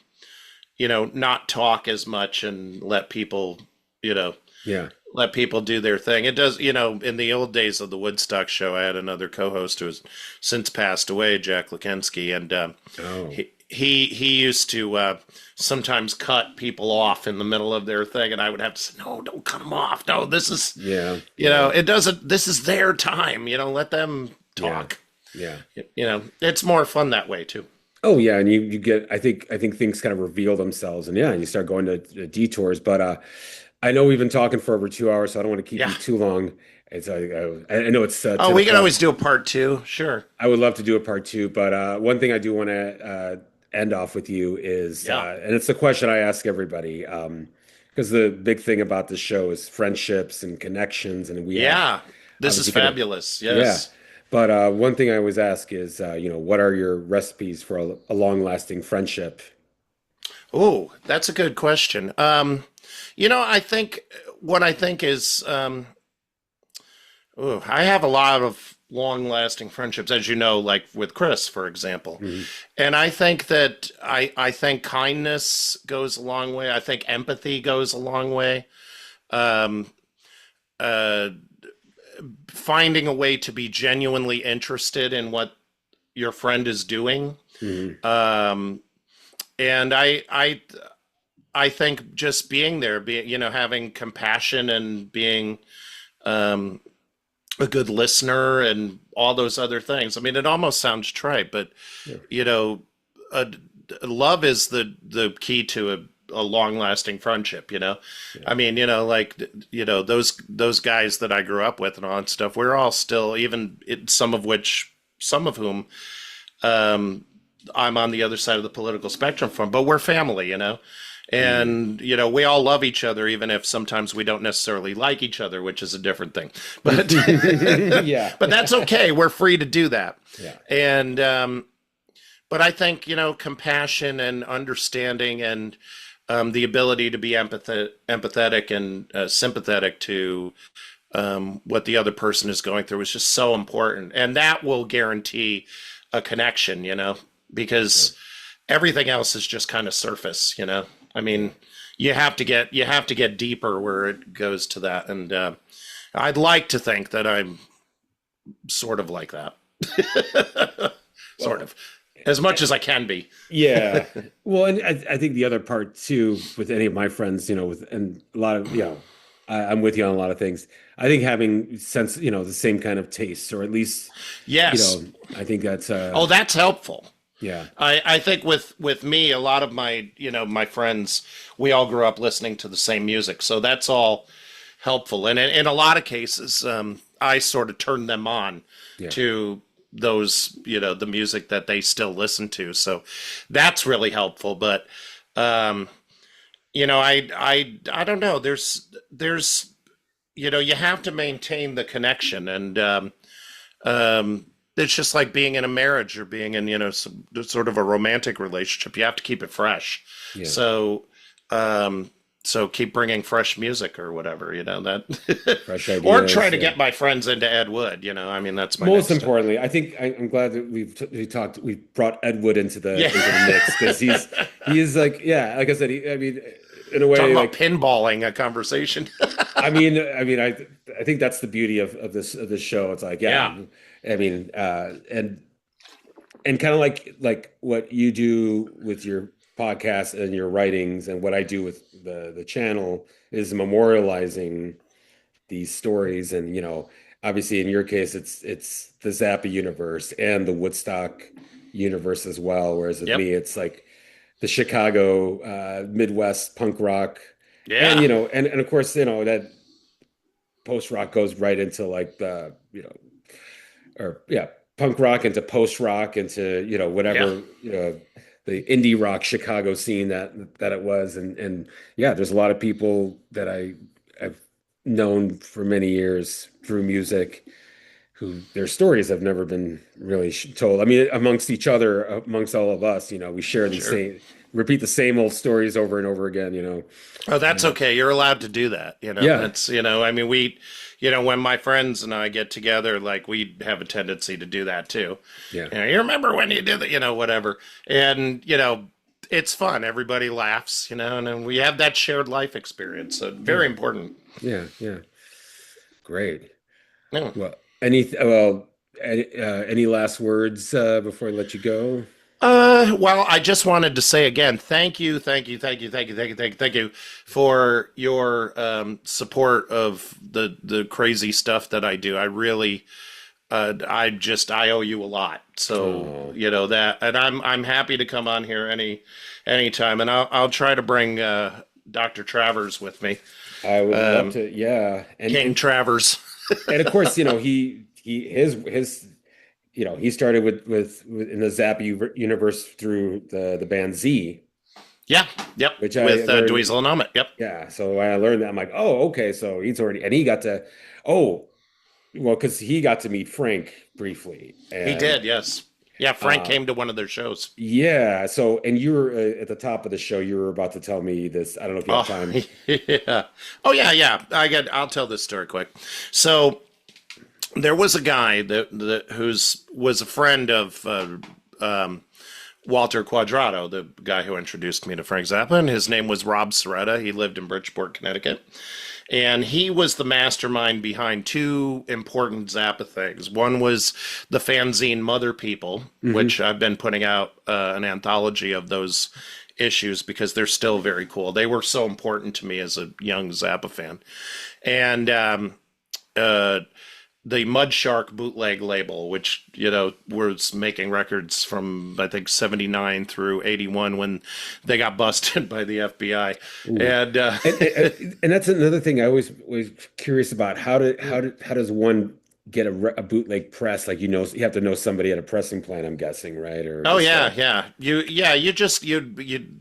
talk as much and let people let people do their thing. It does, in the old days of the Woodstock show, I had another co-host who has since passed away, Jack Lukensky, and he used to sometimes cut people off in the middle of their thing, and I would have to say, no, don't cut them off. No, this is, it doesn't, this is their time, let them talk. Yeah. It's more fun that way too. Oh yeah. And you get, I think things kind of reveal themselves, and you start going to detours, but, I know we've been talking for over 2 hours, so I don't want to keep you too long. It's I know it's. We can always do a part two. Sure. I would love to do a part two, but one thing I do want to end off with you is, and it's the question I ask everybody. because the big thing about the show is friendships and connections, and we have this is fabulous. Yes. Yeah. But one thing I always ask is, what are your recipes for a long-lasting friendship? Oh, that's a good question. I think what I think is, I have a lot of long-lasting friendships, as you know, like with Chris, for example. Mm-hmm. And I think that I think kindness goes a long way. I think empathy goes a long way. Finding a way to be genuinely interested in what your friend is doing. Mm-hmm. And I think just being there, having compassion and being a good listener and all those other things. I mean, it almost sounds trite, but love is the key to a long-lasting friendship. I mean, those guys that I grew up with and all that stuff, we're all still, some of whom I'm on the other side of the political spectrum from, but we're family, and we all love each other, even if sometimes we don't necessarily like each other, which is a different thing, but yeah, but that's okay. We're free to do that. Yeah. And but I think compassion and understanding and the ability to be empathetic and sympathetic to what the other person is going through is just so important, and that will guarantee a connection, because everything else is just kind of surface, I mean, you have to get deeper where it goes to that. And I'd like to think that I'm sort of like that, sort of, as much as I can be. Yeah. Well, and I think the other part too, with any of my friends, and a lot of, I'm with you on a lot of things. I think having the same kind of tastes, or at least, yes, I think that's, that's helpful. Yeah. I think with me, a lot of my, my friends, we all grew up listening to the same music. So that's all helpful. And in a lot of cases, I sort of turned them on to those, the music that they still listen to. So that's really helpful. But, I don't know. There's, you have to maintain the connection, and, it's just like being in a marriage or being in, sort of a romantic relationship. You have to keep it fresh. Yeah. So, so keep bringing fresh music or whatever, that, fresh ideas, or try to get my friends into Ed Wood. I mean, that's my most importantly. I think I'm glad that we've brought Ed Wood into the mix, because he's like, like I said, in a way, talking like about pinballing a conversation. I think that's the beauty of this show. It's like, I mean, and kind of like what you do with your podcast and your writings, and what I do with the channel is memorializing these stories. And obviously in your case, it's the Zappa universe and the Woodstock universe as well. Whereas with me, it's like the Chicago Midwest punk rock, and and of course that post rock goes right into like the punk rock into post rock into whatever the indie rock Chicago scene that it was, and there's a lot of people that I've known for many years through music who their stories have never been really told. I mean, amongst each other, amongst all of us, we share the repeat the same old stories over and over again. Oh, that's okay. You're allowed to do that. That's, I mean, we, when my friends and I get together, like we have a tendency to do that too. Yeah. You remember when you did that, whatever. And, it's fun. Everybody laughs, and then we have that shared life experience. So very important. Yeah. Yeah. Great. Yeah. Well, any last words before I let you go? Well, I just wanted to say again, thank you for your support of the crazy stuff that I do. I really, I owe you a lot. So that, and I'm happy to come on here anytime, and I'll try to bring Dr. Travers with me. I would love to. Yeah, and King Travers. And of course, he started with in the Zappa universe through the band Z. Yeah. Yep. With Dweezil and Ahmet. Yep. Yeah. So when I learned that, I'm like, oh, okay. So he got to, because he got to meet Frank briefly. He did. Yes. Yeah. Frank came to one of their shows. Yeah. So, and you were at the top of the show, you were about to tell me this. I don't know if you have time. Yeah. Oh yeah. Yeah. I'll tell this story quick. So there was a guy that was a friend of, Walter Quadrato, the guy who introduced me to Frank Zappa, and his name was Rob Soretta. He lived in Bridgeport, Connecticut. And he was the mastermind behind two important Zappa things. One was the fanzine Mother People, which I've been putting out an anthology of those issues because they're still very cool. They were so important to me as a young Zappa fan. And the Mud Shark bootleg label, which, was making records from, I think, 79 through 81 when they got busted by the FBI. And that's another thing I was curious about. How does one get a bootleg press? Like, you have to know somebody at a pressing plant, I'm guessing, right? Or they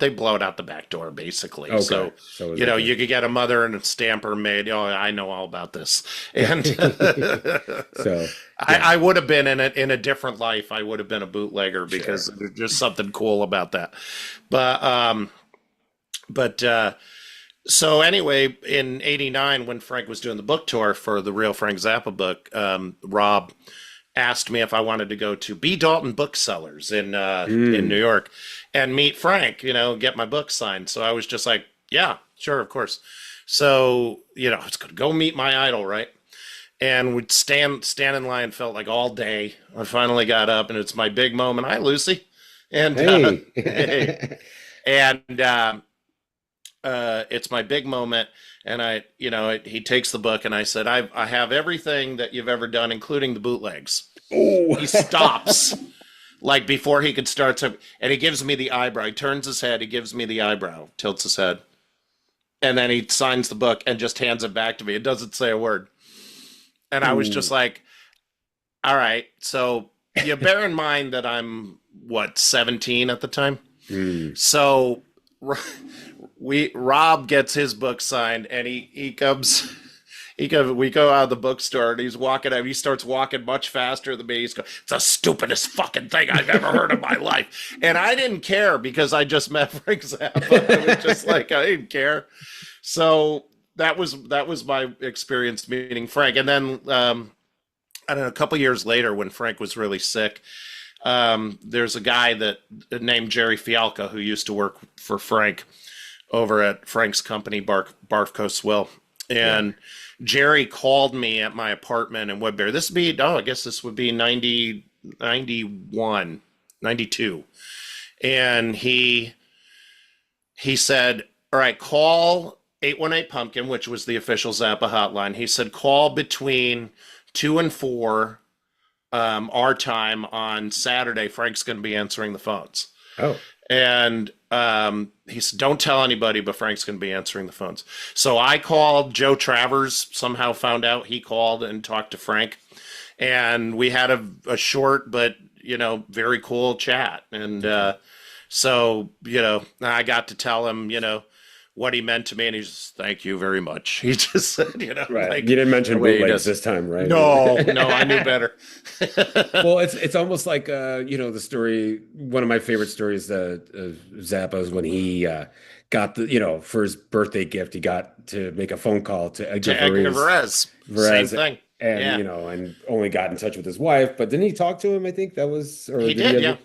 blow it out the back door, basically. Okay. So you could get a mother and a stamper made. Oh, I know all about this. And so I would have been in a different life. I would have been a bootlegger because there's just something cool about that. So anyway, in '89, when Frank was doing the book tour for the Real Frank Zappa book, Rob asked me if I wanted to go to B. Dalton Booksellers in New York and meet Frank, get my book signed. So I was just like, yeah, sure, of course. So, I was going to go meet my idol, right? And we'd stand in line, felt like all day. I finally got up, and it's my big moment. Hi, Lucy. And hey. It's my big moment, and he takes the book, and I said, I have everything that you've ever done, including the bootlegs. Oh, he stops, like before he could start and he gives me the eyebrow. He turns his head, he gives me the eyebrow, tilts his head, and then he signs the book and just hands it back to me. It doesn't say a word, and I was just like, all right. So you bear in mind that I'm 17 at the time, so. Rob gets his book signed, and we go out of the bookstore, and he's walking out. He starts walking much faster than me. He's going, it's the stupidest fucking thing I've ever heard in my life. And I didn't care because I just met Frank Zappa. I was just like, I didn't care. So that was my experience meeting Frank. And then, I don't know, a couple years later when Frank was really sick, there's a guy named Jerry Fialka who used to work for Frank over at Frank's company, Barfco Swill. And Jerry called me at my apartment in Woodbury. I guess this would be 90, 91, 92. And he said, all right, call 818-PUMPKIN, which was the official Zappa hotline. He said, call between 2 and 4 our time on Saturday. Frank's going to be answering the phones. Oh. And he said, don't tell anybody, but Frank's going to be answering the phones. So I called. Joe Travers somehow found out. He called and talked to Frank. And we had a short but, very cool chat. And so, I got to tell him, what he meant to me, and he's just, thank you very much. He just said, right. Like, you didn't mention bootlegs this time, right? No, I knew better. Well, it's almost like the story. One of my favorite stories, Zappa, is when he got for his birthday gift, he got to make a phone call to Edgar Varese. Same thing. And and only got in touch with his wife, but didn't he talk to him? I think that was, or he did. Yeah.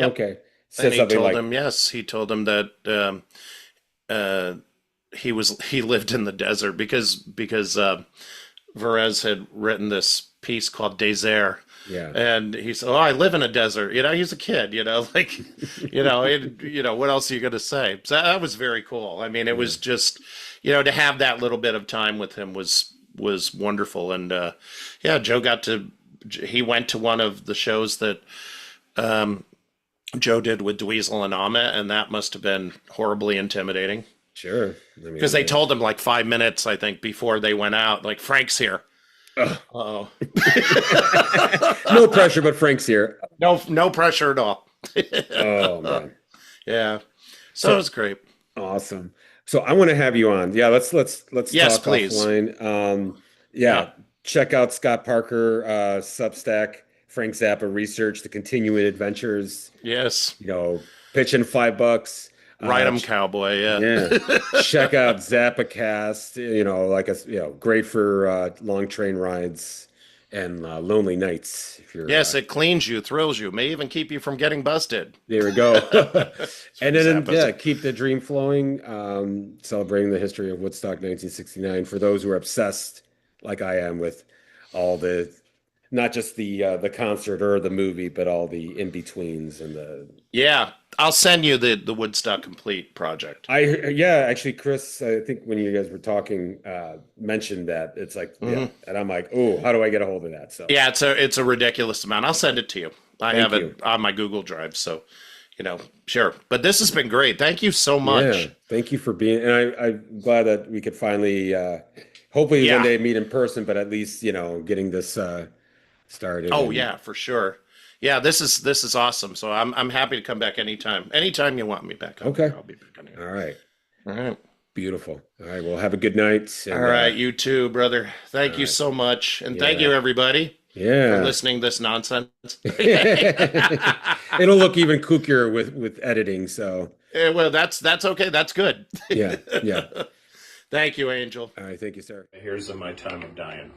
Okay. Said something like, he told him that. He lived in the desert because Varese had written this piece called Désert. Yeah. And he said, I live in a desert. He's a kid, what else are you going to say? So that was very cool. I mean, it was just, to have that little bit of time with him was wonderful. And, Joe he went to one of the shows that, Joe did with Dweezil and Ahmet, and that must have been horribly intimidating. Sure. Because they told him like 5 minutes, I think, before they went out, like, Frank's here. Uh-oh. No pressure, but Frank's here. No pressure at all. Oh, man. Yeah. So it was great. Awesome. So I want to have you on. Yeah, let's Yes, talk please. offline. Check out Scott Parker, Substack, Frank Zappa Research, The Continuing Adventures. Yes. Pitching $5. Ride 'em, cowboy. Yeah. Check out ZappaCast. Great for long train rides and lonely nights. If you're it cleans you, thrills you, may even keep you from getting busted. There we go. And then keep the dream flowing. Celebrating the history of Woodstock 1969 for those who are obsessed, like I am, with all the, not just the concert or the movie, but all the in betweens and the. Yeah, I'll send you the Woodstock Complete project. Actually, Chris, I think when you guys were talking, mentioned that it's like, and I'm like, oh, how do I get a hold of that? So yeah, it's a ridiculous amount. I'll send it to you. I have it on my Google Drive, so sure. But this has been great. Thank you so much. Yeah, thank you for being. And I'm glad that we could finally, hopefully one day meet in person, but at least getting this started. Oh yeah, for sure. Yeah, this is awesome. So I'm happy to come back anytime. Anytime you want me back. I'll be back on here. All right. Beautiful. All right. Well, have a good night. All right. You too, brother. Thank you so much. And thank you, everybody. Yeah. For listening to this nonsense. It'll look even kookier with editing. So. Well, that's okay. That's good. Yeah. Thank you, Angel. All right. Thank you, sir. Here's my time of dying.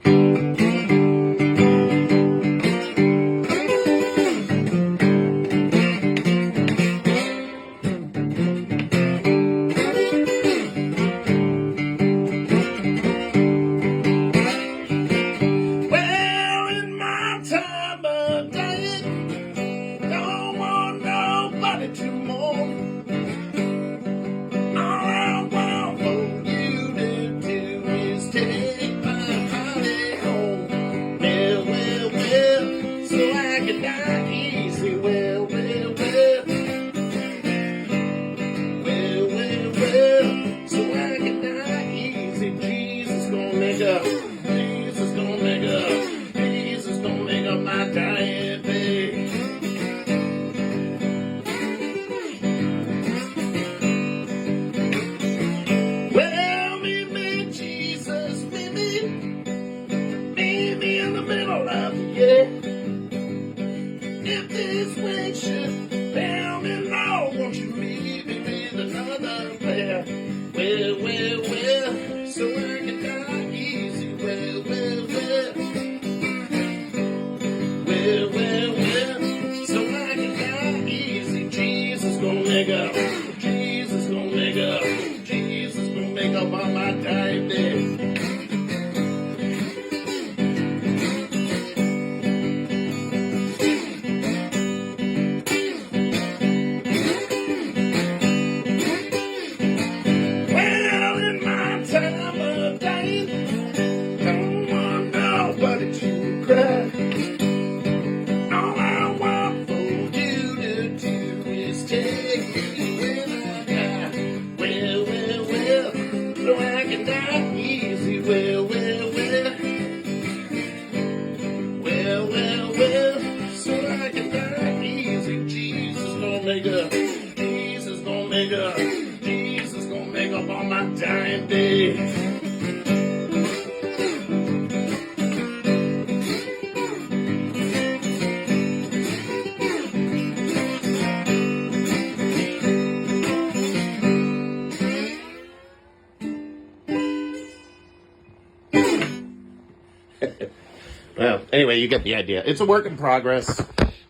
Well, anyway, you get the idea. It's a work in progress.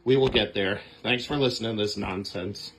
We will get there. Thanks for listening to this nonsense.